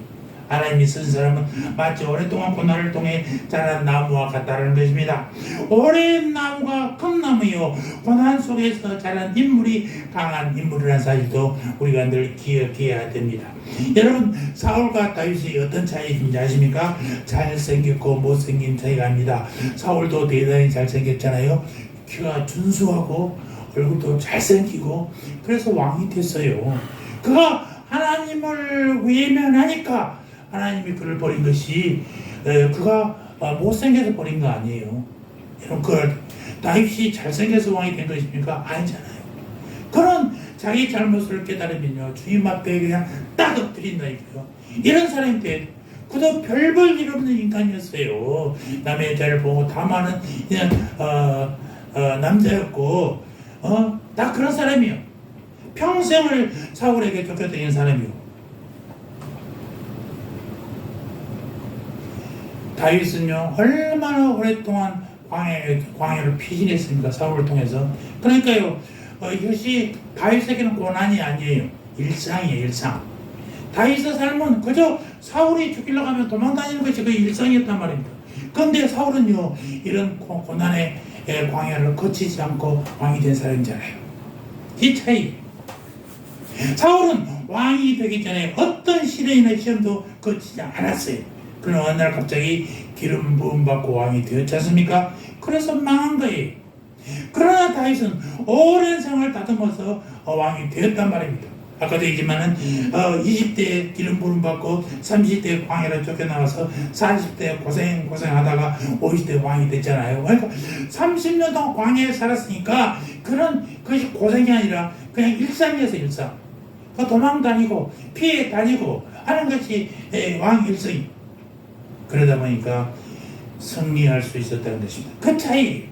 하나님이 쓴 사람은 마치 오랫동안 고난을 통해 자란 나무와 같다는 것입니다. 오랜 나무가 큰 나무요 고난 속에서 자란 인물이 강한 인물이라는 사실도 우리가 늘 기억해야 됩니다. 여러분 사울과 다윗이 어떤 차이인지 아십니까? 잘생겼고 못생긴 차이가 아닙니다. 사울도 대단히 잘생겼잖아요. 키가 준수하고 얼굴도 잘생기고 그래서 왕이 됐어요. 그가 하나님을 외면하니까 하나님이 그를 버린 것이 그가 못생겨서 버린 거 아니에요. 여러분 다윗이 잘생겨서 왕이 된 것입니까? 아니잖아요. 그런 자기 잘못을 깨달으면요 주님 앞에 그냥 딱 엎드린다니까요. 이런 사람인데 그도 별볼 일 없는 인간이었어요. 남의 여자를 보고 다마는 그냥 남자였고 딱 그런 사람이요. 평생을 사울에게 쫓겨다니는 사람이요. 다윗은요 얼마나 오랫동안 광야를 피신했습니까? 사울을 통해서. 그러니까요 이것이 다윗에게는 고난이 아니에요. 일상이에요. 일상. 다윗의 삶은 그저 사울이 죽이려고 하면 도망다니는 것이 그 일상이었단 말입니다. 그런데 사울은요 이런 고난의 광야를 거치지 않고 왕이 된 사람이잖아요. 이 차이. 사울은 왕이 되기 전에 어떤 시련이나 시험도 거치지 않았어요. 그러나 어느 날 갑자기 기름 부음 받고 왕이 되었지 않습니까? 그래서 망한 거예요. 그러나 다윗은 오랜 생활을 다듬어서 왕이 되었단 말입니다. 아까도 얘기했지만은 20대에 기름 부음 받고 30대에 광야로 쫓겨나가서 40대에 고생하다가 50대에 왕이 됐잖아요. 그러니까 30년 동안 광야에 살았으니까 그것이 고생이 아니라 그냥 일상이어서 일상. 도망 다니고 피해 다니고 하는 것이 왕 일성이. 그러다 보니까 승리할 수 있었다는 것입니다. 그 차이.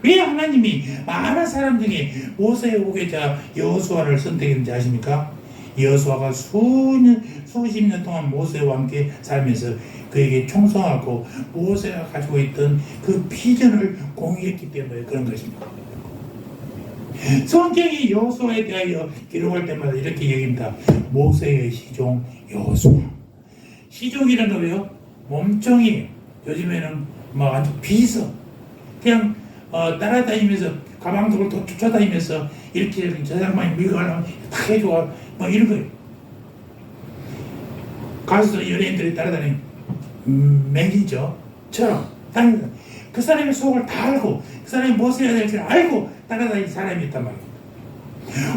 왜 하나님이 많은 사람 중에 모세의 후계자 여호수아를 선택했는지 아십니까? 여호수아가 수십 년 동안 모세와 함께 살면서 그에게 충성하고 모세가 가지고 있던 그 비전을 공유했기 때문에 그런 것입니다. 성경이 여호수아에 대하여 기록할 때마다 이렇게 얘기합니다. 모세의 시종 여호수아. 시종이라는 거 왜요? 몸종이에요. 요즘에는 막 아주 비서. 그냥 따라다니면서 가방 들고 쫓아다니면서 이렇게 저 양반이 밀고 가려면 다 해줘. 뭐 이런 거예요. 가수들 연예인들이 따라다니는 매니저 처럼 다니는 그 사람의 속을 다 알고 그 사람이 무엇을 해야 될지 알고 따라다니는 사람이 있단 말이에요.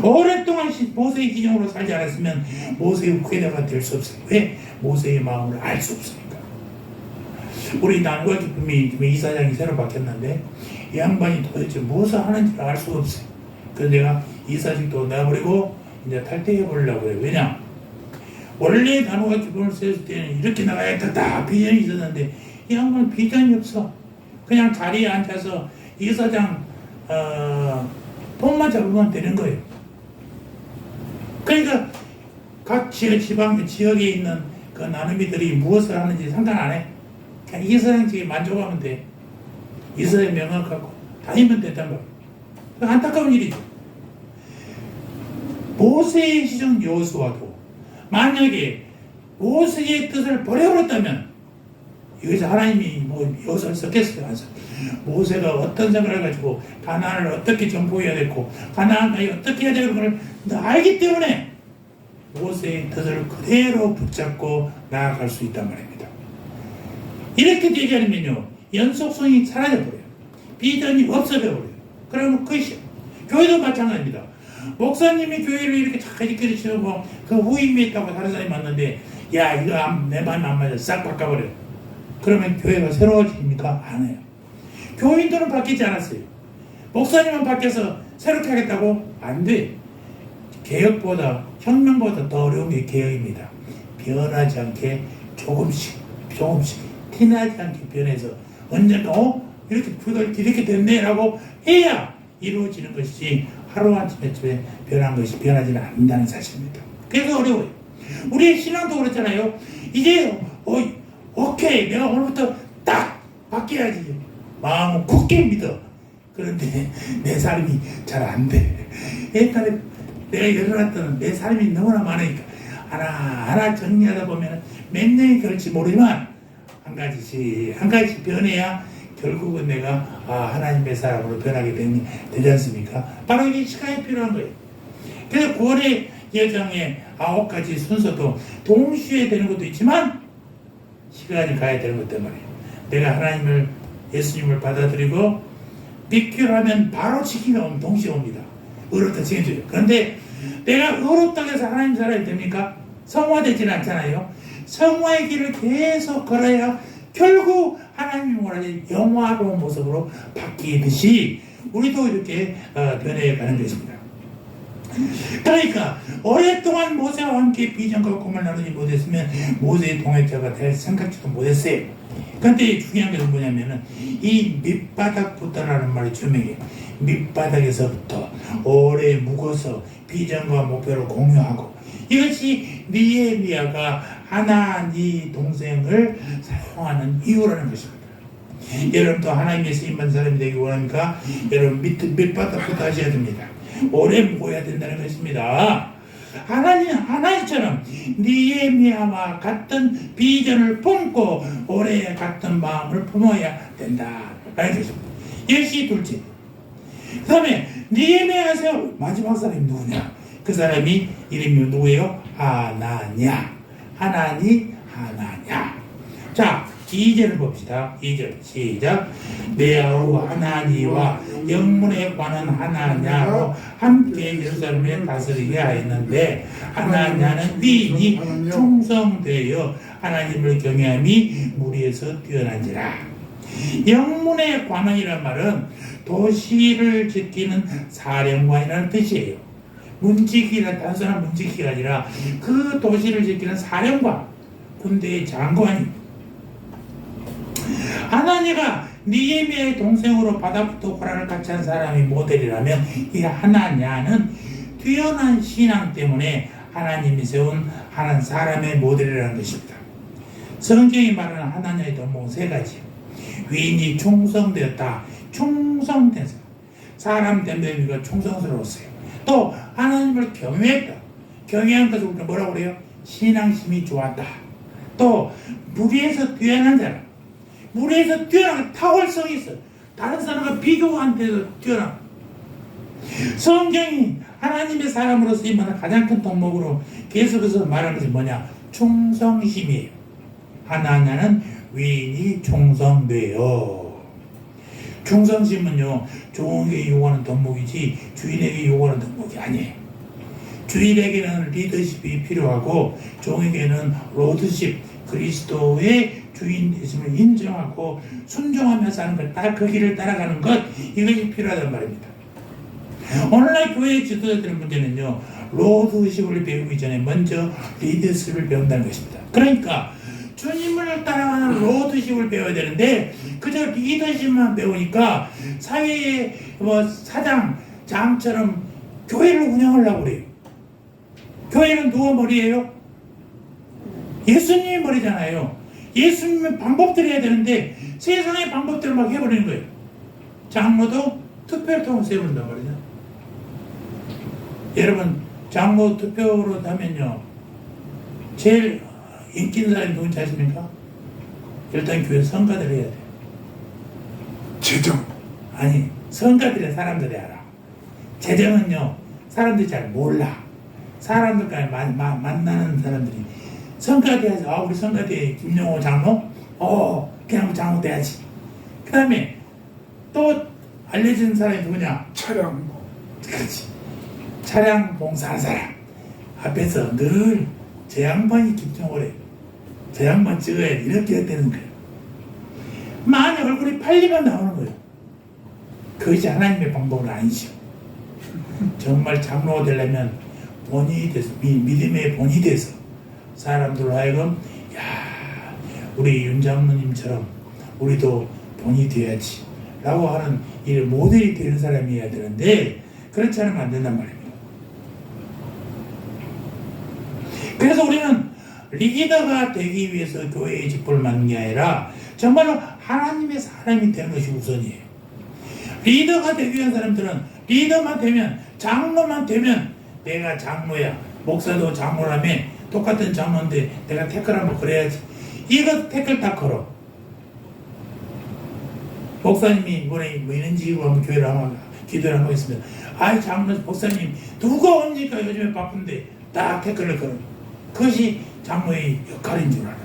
오랫동안 모세의 기종으로 살지 않았으면 모세의 후계자가 될 수 없어요. 왜? 모세의 마음을 알 수 없으니까. 우리 나누가 기쁨이 이사장이 새로 바뀌었는데 이 양반이 도대체 무엇을 하는지를 알 수가 없어요. 그래서 내가 이사직도 내버리고 이제 탈퇴해 보려고 해요. 왜냐? 원래 나누가 기쁨을 세웠을 때는 이렇게 나가야겠다 비전이 있었는데 이 양반은 비전이 없어. 그냥 자리에 앉아서 이사장 폰만 잡으면 되는 거예요. 그러니까 각 지역에 있는 그 나눔이들이 무엇을 하는지 상관 안 해. 그냥 이사장직에 만족하면 돼. 이사장 명함 갖고 다니면 된단 말이야. 안타까운 일이죠. 모세의 시종 여호수아도 만약에 모세의 뜻을 버려버렸다면 여기서 하나님이 여호수아를 썼겠어요? 안 써? 모세가 어떤 생각을 가지고 가나안을 어떻게 정복해야 되고 가나안까지 어떻게 해야 되는 걸 알기 때문에 모세의 뜻을 그대로 붙잡고 나아갈 수 있단 말입니다. 이렇게 되지 않으면요 연속성이 사라져버려요. 비전이 없어져버려요. 그러면 끝이에요. 교회도 마찬가지입니다. 목사님이 교회를 이렇게 잘 이끌으시고 그 후임이 있다고 다른 사람이 왔는데 야 이거 내 마음에 안 맞아 싹 바꿔버려요. 그러면 교회가 새로워집니까? 안 해요. 교인들은 바뀌지 않았어요. 목사님은 바뀌어서 새롭게 하겠다고? 안 돼. 개혁보다 혁명보다 더 어려운 게 개혁입니다. 변하지 않게 조금씩 티나지 않게 변해서 언젠가 이렇게 됐네 라고 해야 이루어지는 것이지 하루아침에 변한 것이 변하지는 않는다는 사실입니다. 그래서 어려워요. 우리의 신앙도 그렇잖아요. 이제 오케이 내가 오늘부터 딱 바뀌어야지 마음은 굳게 믿어. 그런데 내 삶이 잘 안 돼. 옛날에 내가 일어났던 내 삶이 너무나 많으니까 하나 정리하다 보면 몇 년이 걸릴지 모르지만 한 가지 변해야 결국은 내가 하나님의 사람으로 변하게 되지 않습니까? 바로 이게 시간이 필요한 거예요. 그래서 구원의 여정의 9가지 순서도 동시에 되는 것도 있지만 시간이 가야 되는 것도 말이에요. 내가 예수님을 받아들이고 믿기로 하면 바로 지키가 동시에 옵니다. 의롭다 칭해줘요. 그런데 내가 의롭다고 해서 하나님 살아야 됩니까? 성화되지는 않잖아요. 성화의 길을 계속 걸어야 결국 하나님이 원하는 영화로운 모습으로 바뀌듯이 우리도 이렇게 변해가는 것입니다. 그러니까 오랫동안 모세와 함께 비전과 꿈을 나누지 못했으면 모세의 동역자가 될 생각지도 못했어요. 그런데 중요한 것은 뭐냐면은 이 밑바닥부터라는 말이 주명이에요. 밑바닥에서부터 오래 묵어서 비전과 목표를 공유하고 이것이 느헤미야가 하나님 동생을 사용하는 이유라는 것입니다. 여러분도 하나님의 쓰임받은 사람이 되기 원합니까? 여러분 밑바닥부터 하셔야 됩니다. 오래 묵어야 된다는 것입니다. 하나님처럼 느헤미야와 같은 비전을 품고 오래 같은 마음을 품어야 된다. 라는 것입니다. 이것이 둘째. 그 다음에 느헤미야에서 마지막 사람이 누구냐? 그 사람이 이름이 누구예요? 하나냐. 자, 2절을 봅시다. 2절 시작. 내아우 하나니와 영문에 관한 하나냐로 함께 예루살렘에 다스리게 하였는데 하나냐는 위인이 충성되어 하나님을 경외함이 무리에서 뛰어난지라. 영문에 관한이란 말은 도시를 지키는 사령관이라는 뜻이에요. 단순한 문지기가 아니라 그 도시를 지키는 사령관, 군대의 장관입니다. 하나냐가 느헤미야의 동생으로 바다부터 고난을 같이 한 사람이 모델이라면 이 하나냐는 뛰어난 신앙 때문에 하나님이 세운 한 사람의 모델이라는 것입니다. 성경이 말하는 하나냐의 덕목은 3가지. 위인이 충성되었다. 충성된 사람 때문에 우리가 충성스러웠어요. 또 하나님을 경외했다. 경외한 것을 우리가 뭐라고 그래요? 신앙심이 좋았다. 또 무리에서 뛰어난 사람. 무리에서 뛰어난 탁월성이 있어. 다른 사람과 비교한 데서 뛰어난. 성경이 하나님의 사람으로 쓰임받는 가장 큰 덕목으로 계속해서 말하는 것이 뭐냐? 충성심이에요. 하나냐는 위인이 충성되어. 충성심은요, 종에게 요구하는 덕목이지 주인에게 요구하는 덕목이 아니에요. 주인에게는 리더십이 필요하고 종에게는 로드십, 그리스도의 주인 되심을 인정하고 순종하면서 하는 것, 딱 그 길을 따라가는 것, 이것이 필요하단 말입니다. 오늘날 교회 지도자들의 문제는요, 로드십을 배우기 전에 먼저 리더십을 배운다는 것입니다. 그러니까 주님을 따라가는 로드십을 배워야 되는데 그저 리더십만 배우니까 사회의 사장, 장처럼 교회를 운영하려고 그래요. 교회는 누가 머리예요? 예수님이 머리잖아요. 예수님의 방법대로 해야 되는데 세상의 방법대로 막 해버리는 거예요. 장로도 투표를 통해서 해버린단 말이죠. 여러분, 장로 투표로 하면요, 제일 인기 있는 사람이 누군지 아십니까? 일단 교회 성가들 해야 돼요. 재정. 아니, 성가들의 사람들이 알아. 재정은요, 사람들이 잘 몰라. 사람들까지 만나는 사람들이 성가대 해야지. 아, 우리 성가대 김용호 장로? 그냥 장로 돼야지. 그 다음에 또 알려진 사람이 누구냐? 차량. 그렇지. 차량 봉사하는 사람. 앞에서 늘 저 양반이 김용호래. 저 양반 찍어야 돼. 이렇게 해야 되는 거예요. 만약 얼굴이 팔리면 나오는 거예요. 그것이 하나님의 방법은 아니죠. 정말 장로가 되려면 본이 돼서, 믿음의 본이 돼서 사람들로 하여금, 야, 우리 윤 장로님처럼 우리도 본이 돼야지 라고 하는 이 모델이 되는 사람이어야 되는데 그렇지 않으면 안 된단 말입니다. 그래서 우리는 리더가 되기 위해서 교회의 직분을 맡는 게 아니라 정말로 하나님의 사람이 되는 것이 우선이에요. 리더가 되기 위한 사람들은 리더만 되면, 장로만 되면 내가 장로야. 목사도 장로라며 똑같은 장로인데 내가 태클 한번 걸어야지. 이거 태클 다 걸어. 목사님이 이번에 뭐 있는지 한번 교회를 한번 기도를 한번 했습니다. 아이 장로 목사님 누가 옵니까? 요즘에 바쁜데 딱 태클을 걸어. 그것이 장로의 역할인 줄 알아요.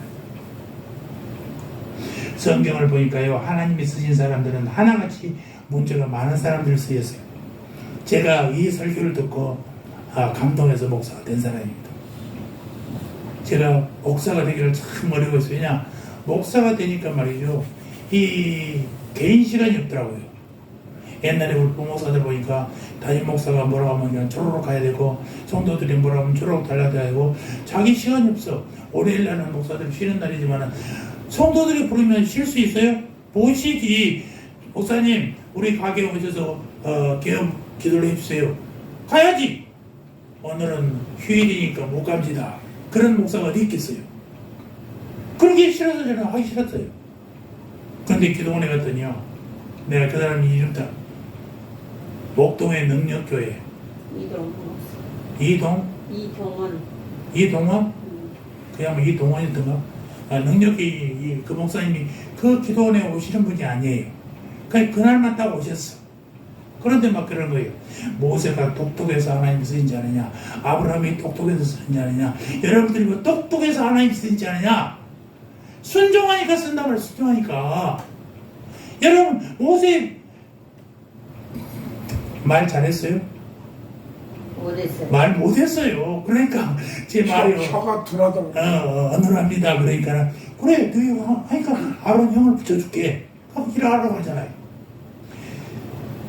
성경을 보니까요, 하나님이 쓰신 사람들은 하나같이 문제가 많은 사람들을 쓰였어요. 제가 이 설교를 듣고 감동해서 목사가 된 사람입니다. 제가 목사가 되기를 참 어려워했어요. 왜냐, 목사가 되니까 말이죠, 이 개인 시간이 없더라고요. 옛날에 우리 부목사들 보니까 담임 목사가 뭐라고 하면 그냥 쪼르륵 가야 되고, 성도들이 뭐라고 하면 쪼르륵 달려가야 되고, 자기 시간이 없어. 월요일 날은 목사들 쉬는 날이지만 성도들이 부르면 쉴 수 있어요? 못 쉬지. 목사님 우리 가게 오셔서 개업 기도를 해주세요. 가야지. 오늘은 휴일이니까 못 갑니다. 그런 목사가 어디 있겠어요? 그러기 싫어서 저는 하기 싫었어요. 그런데 기도원에 갔더니요, 내가 그 사람 이름다 목동의 능력교회 이동원? 그냥 뭐 이동원이던가? 능력이 그 목사님이 그 기도원에 오시는 분이 아니에요. 그냥 그날만 딱 오셨어. 그런데 막 그런 거예요. 모세가 똑똑해서 하나님 쓰인지 아느냐, 아브라함이 똑똑해서 쓰인지 아느냐, 여러분들이 뭐 똑똑해서 하나님 쓰인지 아느냐, 순종하니까 쓴다고 해요. 순종하니까. 여러분 모세 말 잘했어요? 못했어요. 말 못했어요. 그러니까 제 말이요, 혀가 둔하다. 어눌합니다. 그러니까 그래 너희 하니까 아론 형을 붙여줄게 하고 일하라고 하잖아요.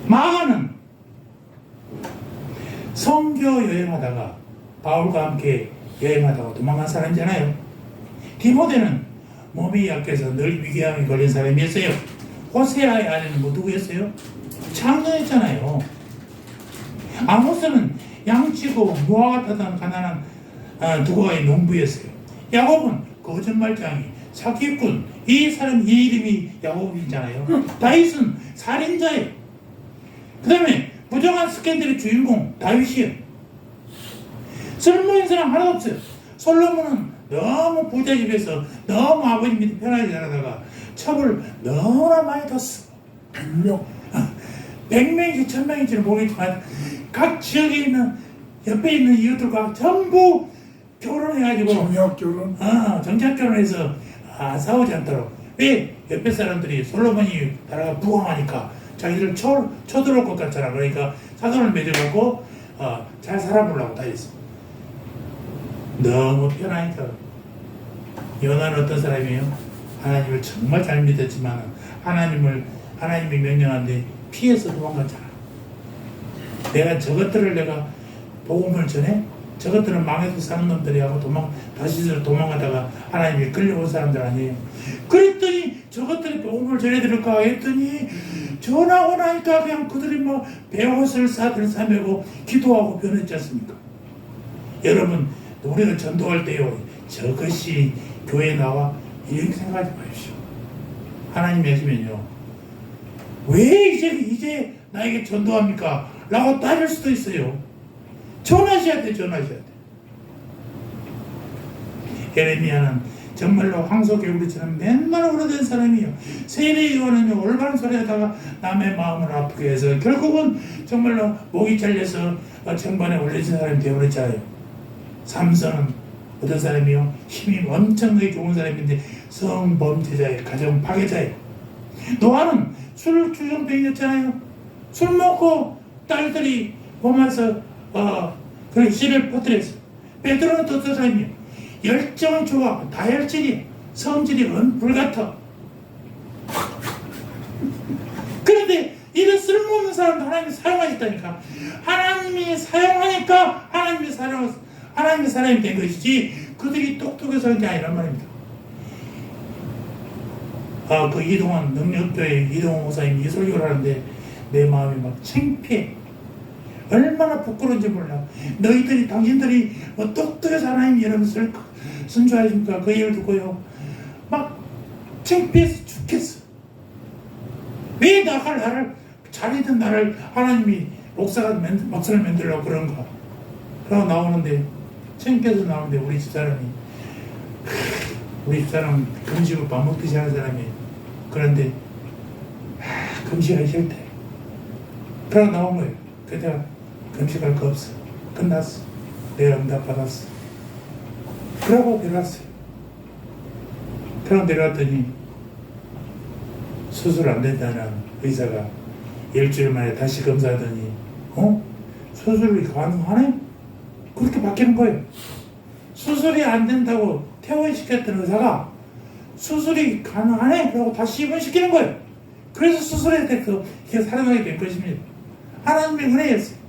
마가는 선교 여행하다가 바울과 함께 여행하다가 도망간 사람이잖아요. 디모데는 몸이 약해서 늘 위궤양에 걸린 사람이었어요. 호세아의 아내는 뭐 누구였어요? 창녀였잖아요. 아모스는 양치고 무화과 타던 가난한 두고가의 농부였어요. 야곱은 거짓말장이, 사기꾼, 이 사람 이 이름이 야곱이잖아요. 다윗은 살인자예요. 그 다음에 부정한 스캔들의 주인공 다윗이에요. 쓸모있는 사람 하나도 없어요. 솔로몬은 너무 부자집에서 너무 아버지 밑에 편하게 자라다가 첩을 너무나 많이 뒀어. 100명. 100명인지 1000명인지는 모르겠지만 각 지역에 있는 옆에 있는 이웃들과 전부 결혼해가지고 정략 결혼. 정착 결혼해서 싸우지 않도록. 왜? 옆에 사람들이 솔로몬이 나라가 부강하니까 자기들 쳐들어올 것 같잖아. 그러니까 사돈을 맺어갖고 잘 살아보려고 다 했어. 너무 편하니까. 요나는 어떤 사람이에요? 하나님을 정말 잘 믿었지만 하나님이 명령하는데 피해서 도망갔잖아. 내가 복음을 전해? 저것들은 망해서 사는 놈들이하고 다시 도망가다가 하나님이 끌려온 사람들 아니에요. 그랬더니 저것들이 복음을 전해드릴까 했더니 전하고 나니까 그냥 그들이 뭐 배옷을 사매고 기도하고 변했지 않습니까? 여러분, 우리가 전도할 때요, 저것이 교회에 나와 이렇게 생각하지 마십시오. 하나님 계시면요, 왜 이제 나에게 전도합니까? 라고 따질 수도 있어요. 전하셔야 돼. 예레미야는 정말로 황소개구리처럼 맨날 오래된 사람이에요. 세례요한은 올바른 소리하다가 남의 마음을 아프게 해서 결국은 정말로 목이 잘려서 정반에 올려진 사람이 되어버렸잖아요. 삼손은 어떤 사람이요? 힘이 엄청나게 좋은 사람인데 성범죄자예요. 가정 파괴자예요. 노아는 술 주정뱅이였잖아요. 술 먹고 딸들이 몸에서 그 씨를 퍼뜨렸어. 베드로는 또 어떤 사람이에요? 열정은 좋아. 다혈질이야. 성질이 불같아. 그런데 이런 쓸모없는 사람도 하나님이 사용하셨다니까. 하나님이 사용하니까 하나님의 사람이 된 것이지 그들이 똑똑해서 한 게 아니란 말입니다. 그 이동환 능력교회 이동환 목사님이 이 설교를 하는데 내 마음이 막 창피해. 얼마나 부끄러운지 몰라. 당신들이 뭐 똑똑해서 하나님 여러분을 순주하십니까? 그 얘기를 듣고요, 막 창피해서 죽겠어. 왜 나를 잘했던 나를 하나님이 목사를 만들려고 그런가? 그러고 나오는데 창피해서 나오는데 우리 집사람은 금식을 밥 먹듯이 하는 사람이에요. 그런데 금식하기 싫대. 그러고 나온 거예요. 그래서 금식할 거 없어. 끝났어. 내가 응답 받았어. 그러고 내려왔어요. 그러고 내려왔더니 수술 안 된다는 의사가 일주일 만에 다시 검사하더니 수술이 가능하네? 그렇게 바뀌는 거예요. 수술이 안 된다고 퇴원시켰던 의사가 수술이 가능하네? 그러고 다시 입원시키는 거예요. 그래서 수술할 때 이게 살아나게 된 것입니다. 하나님의 은혜였어요.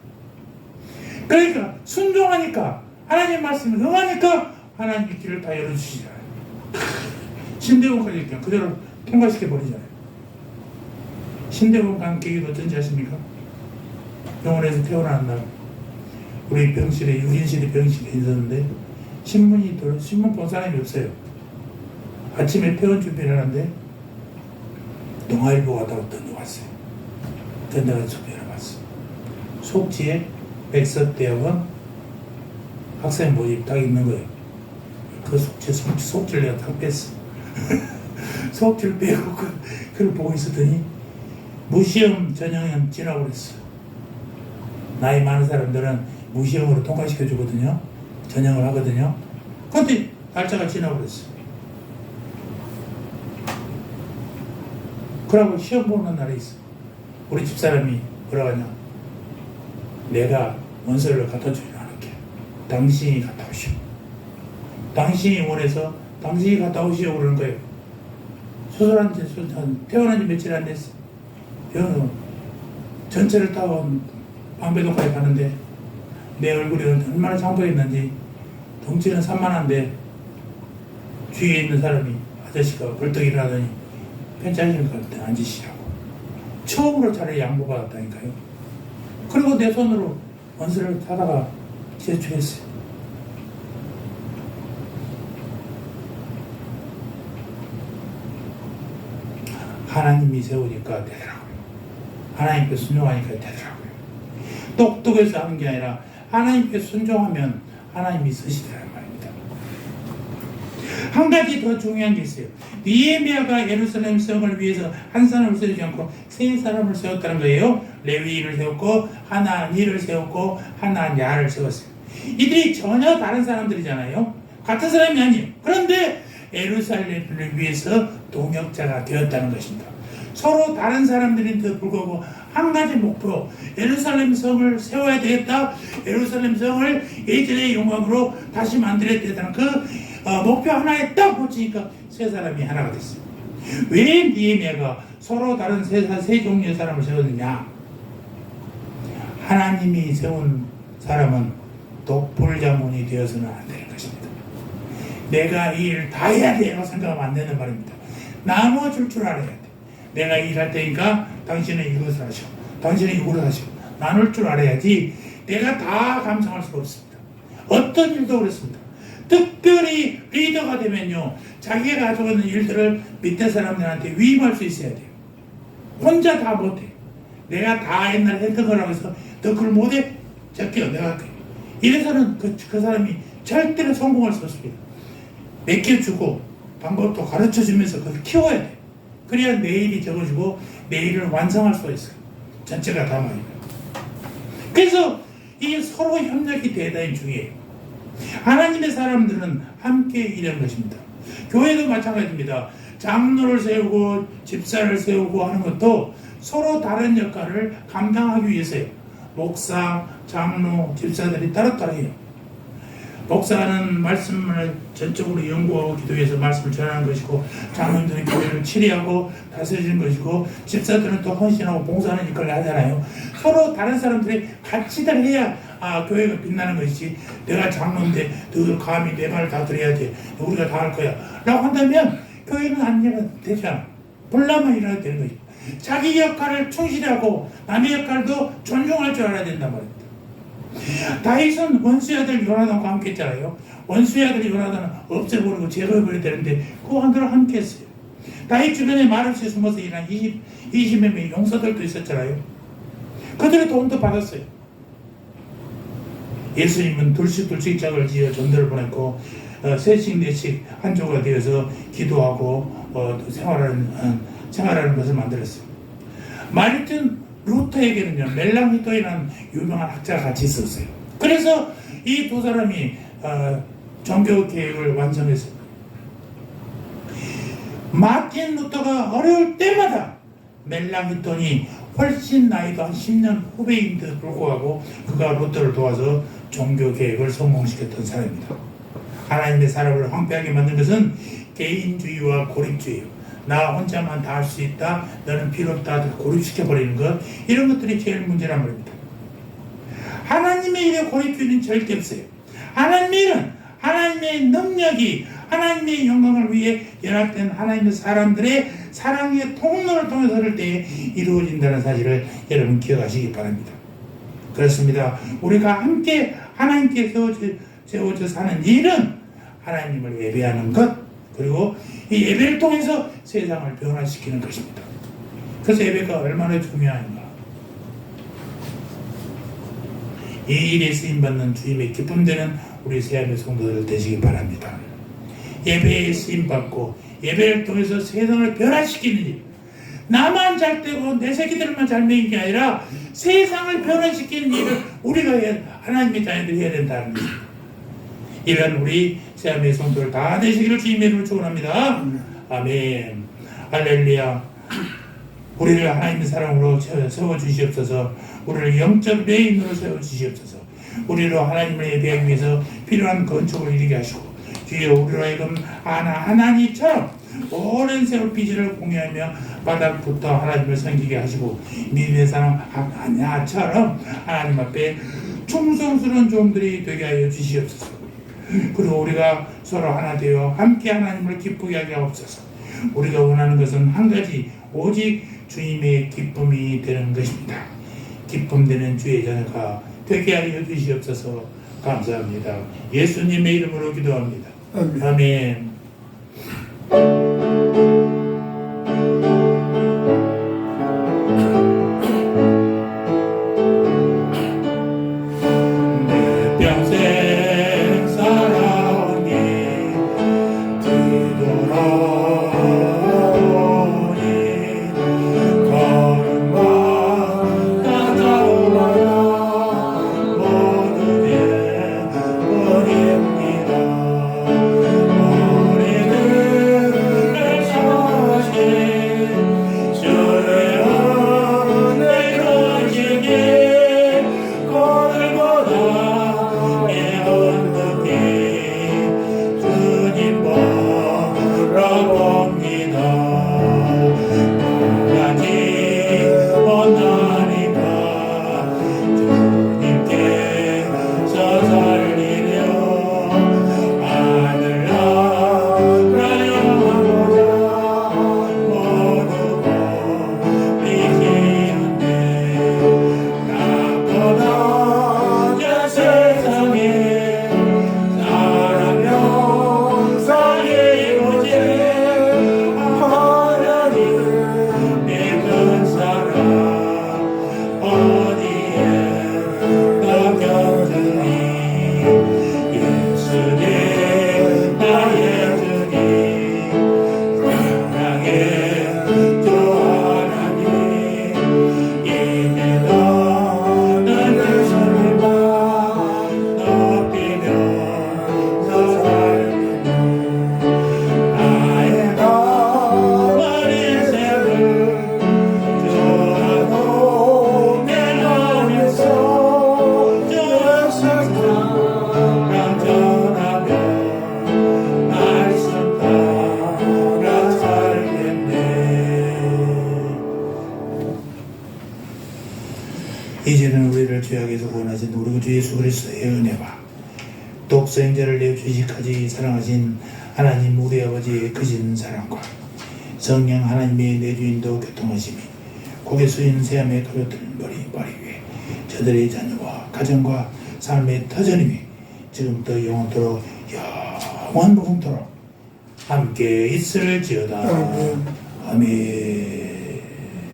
그러니까 순종하니까 하나님 말씀을 응하니까 하나님의 길을 다 열어주시잖아요. 신대원까지 그냥 그대로 통과시켜버리잖아요. 신대원 간 계획이 어떤지 아십니까? 병원에서 태어난 날 우리 병실에 6인실이 병실에 있었는데 신문 본 사람이 없어요. 아침에 퇴원 준비를 하는데 동아일보가 다 던져왔어요. 내가 준비를 봤어. 속지에 백석대학원 학생 모집 딱 있는 거예요. 그 속지를 내가 딱 뺐어. 속지를 빼고 그걸 보고 있었더니 무시험 전형은 지나고 그랬어. 나이 많은 사람들은 무시험으로 통과시켜 주거든요. 전형을 하거든요. 그런데 날짜가 지나고 그랬어. 그러고 시험 보는 날이 있어. 우리 집사람이 뭐라고 하냐? 내가 원서를 갖다 주지 않을게. 당신이 갔다 오시오. 당신이 원해서 당신이 갔다 오시오 그러는 거예요. 수술한 지 태어난 지 며칠 안 됐어. 병원은 전철을 타고 방배동까지 가는데 내 얼굴이 얼마나 창백했는지 덩치는 산만한데 주위에 있는 사람이 아저씨가 벌떡 일어나더니 펜차실 갈 때 앉으시라고 처음으로 차라리 양보받았다니까요. 그리고 내 손으로 원서를 사다가 제출했어요. 하나님이 세우니까 되더라고요. 하나님께 순종하니까 되더라고요. 똑똑해서 하는 게 아니라 하나님께 순종하면 하나님이 쓰시더라는 말입니다. 한 가지 더 중요한 게 있어요. 느헤미야가 예루살렘 성을 위해서 한 사람을 세우지 않고 세 사람을 세웠다는 거예요. 레위인을 세웠고 하나니를 세웠고 하나냐를 세웠어요. 이들이 전혀 다른 사람들이잖아요. 같은 사람이 아니에요. 그런데 예루살렘을 위해서 동역자가 되었다는 것입니다. 서로 다른 사람들인데도 불구하고 한 가지 목표, 예루살렘 성을 세워야 되겠다. 예루살렘 성을 예전의 영광으로 다시 만들어야 되겠다는 그 목표 하나에 딱 붙이니까 세 사람이 하나가 됐어요. 왜 느헤미야가 서로 다른 세 종류의 사람을 세웠느냐? 하나님이 세운 사람은 독불자문이 되어서는 안 되는 것입니다. 내가 이 일을 다 해야 돼라고 생각하면 안 되는 말입니다. 나눠줄 줄 알아야 돼. 내가 일할 테니까 당신은 이것을 하시고 당신은 이것을 하시고 나눌 줄 알아야지 내가 다 감당할 수가 없습니다. 어떤 일도 그렇습니다. 특별히 리더가 되면요, 자기가 가지고 있는 일들을 밑에 사람들한테 위임할 수 있어야 돼요. 혼자 다 못해. 내가 다 옛날에 했던 거라고 해서 너 그걸 못해? 적게요, 내가 할게. 이래서는 그 사람이 절대로 성공할 수 없습니다. 맡겨주고 방법도 가르쳐주면서 그걸 키워야 돼. 그래야 내일이 적어지고 내일을 완성할 수가 있어요. 전체가 다 말이에요. 그래서 이게 서로 협력이 대단히 중요해요. 하나님의 사람들은 함께 일하는 것입니다. 교회도 마찬가지입니다. 장로를 세우고 집사를 세우고 하는 것도 서로 다른 역할을 감당하기 위해서요. 목사, 장로, 집사들이 따로따로 해요. 목사는 말씀을 전적으로 연구하고 기도해서 말씀을 전하는 것이고, 장로들은 교회를 치리하고 다스리는 것이고, 집사들은 또 헌신하고 봉사하는 역할을 하잖아요. 서로 다른 사람들이 같이 다 해야 교회가 빛나는 것이지, 내가 장로인데 너 감히 내 말을 다 들어야 돼, 우리가 다 할 거야 라고 한다면 교회는 안 되지 않아. 불나만 일어나야 되는 거지. 자기 역할을 충실하고 남의 역할도 존중할 줄 알아야 된단 말입니다. 다윗은 원수의 아들 요나단과 함께 했잖아요. 원수의 아들 요나단은 없애버리고 제거해버려야 되는데 그 한들을 함께 했어요. 다윗 주변에 마르시에 숨어서 일한 20몇 명의 용사들도 있었잖아요. 그들의 도움도 받았어요. 예수님은 둘씩 짝을 지어 전도를 보냈고, 셋씩 넷씩 한조가 되어서 기도하고 생활하는 것을 만들었어요. 마르틴 루터에게는요, 멜랑히토이라는 유명한 학자가 같이 있었어요. 그래서 이 두 사람이 종교 계획을 완성했어요. 마틴 루터가 어려울 때마다 멜랑히톤이 훨씬 나이도 한 10년 후배인데도 불구하고 그가 루터를 도와서 종교 계획을 성공시켰던 사람입니다. 하나님의 사람을 황폐하게 만든 것은 개인주의와 고립주의예요. 나 혼자만 다 할 수 있다, 너는 필요 없다, 고립시켜버리는 것, 이런 것들이 제일 문제란 말입니다. 하나님의 일에 고립주의는 절대 없어요. 하나님의 일은 하나님의 능력이 하나님의 영광을 위해 연합된 하나님의 사람들의 사랑의 통로를 통해서 할 때 이루어진다는 사실을 여러분 기억하시기 바랍니다. 그렇습니다. 우리가 함께 하나님께 세워져 사는 일은 하나님을 예배하는 것, 그리고 이 예배를 통해서 세상을 변화시키는 것입니다. 그래서 예배가 얼마나 중요한가. 이 일에 쓰임받는 주님의 기쁨되는 우리 새하늘 성도들 되시기 바랍니다. 예배에 쓰임받고 예배를 통해서 세상을 변화시키는 일, 나만 잘 되고 내 새끼들만 잘 먹이는 게 아니라 세상을 변화시키는 일을 우리가 하나님의 자녀들이 해야 된다는 것입니다. 이런 우리 새하늘 성도들 다 되시기를 주님의 이름으로 축원합니다. 아멘. 할렐루야. 우리를 하나님의 사랑으로 세워주시옵소서. 우리를 영적 레인으로 세워주시옵소서. 우리로 하나님을 예배하기 위해서 필요한 건축을 이루게 하시고, 주여 우리로 하여금 하나님처럼 오랜 세월 비전을 공유하며 바닥부터 하나님을 섬기게 하시고, 믿음의 사람 아냐처럼 하나님 앞에 충성스러운 종들이 되게 하여 주시옵소서. 그리고 우리가 서로 하나 되어 함께 하나님을 기쁘게 하게 하옵소서. 우리가 원하는 것은 한 가지, 오직 주님의 기쁨이 되는 것입니다. 기쁨 되는 주의 자녀가 되게 하여 주시옵소서. 감사합니다. 예수님의 이름으로 기도합니다. 아멘. 주님 이제는 우리를 죄악에서 구원하신 우리 주 예수 그리스도의 은혜와 독생자를 내주시기까지 사랑하신 하나님 우리 아버지의 크신 사랑과 성령 하나님의 내주인도 교통하심이 고개 숙인 새함에 가볍던 머리 위에 저들의 자녀와 가정과 삶의 터전임이 지금부터 영원토록 영원무궁토록 함께 있을지어다. 아멘. 아멘.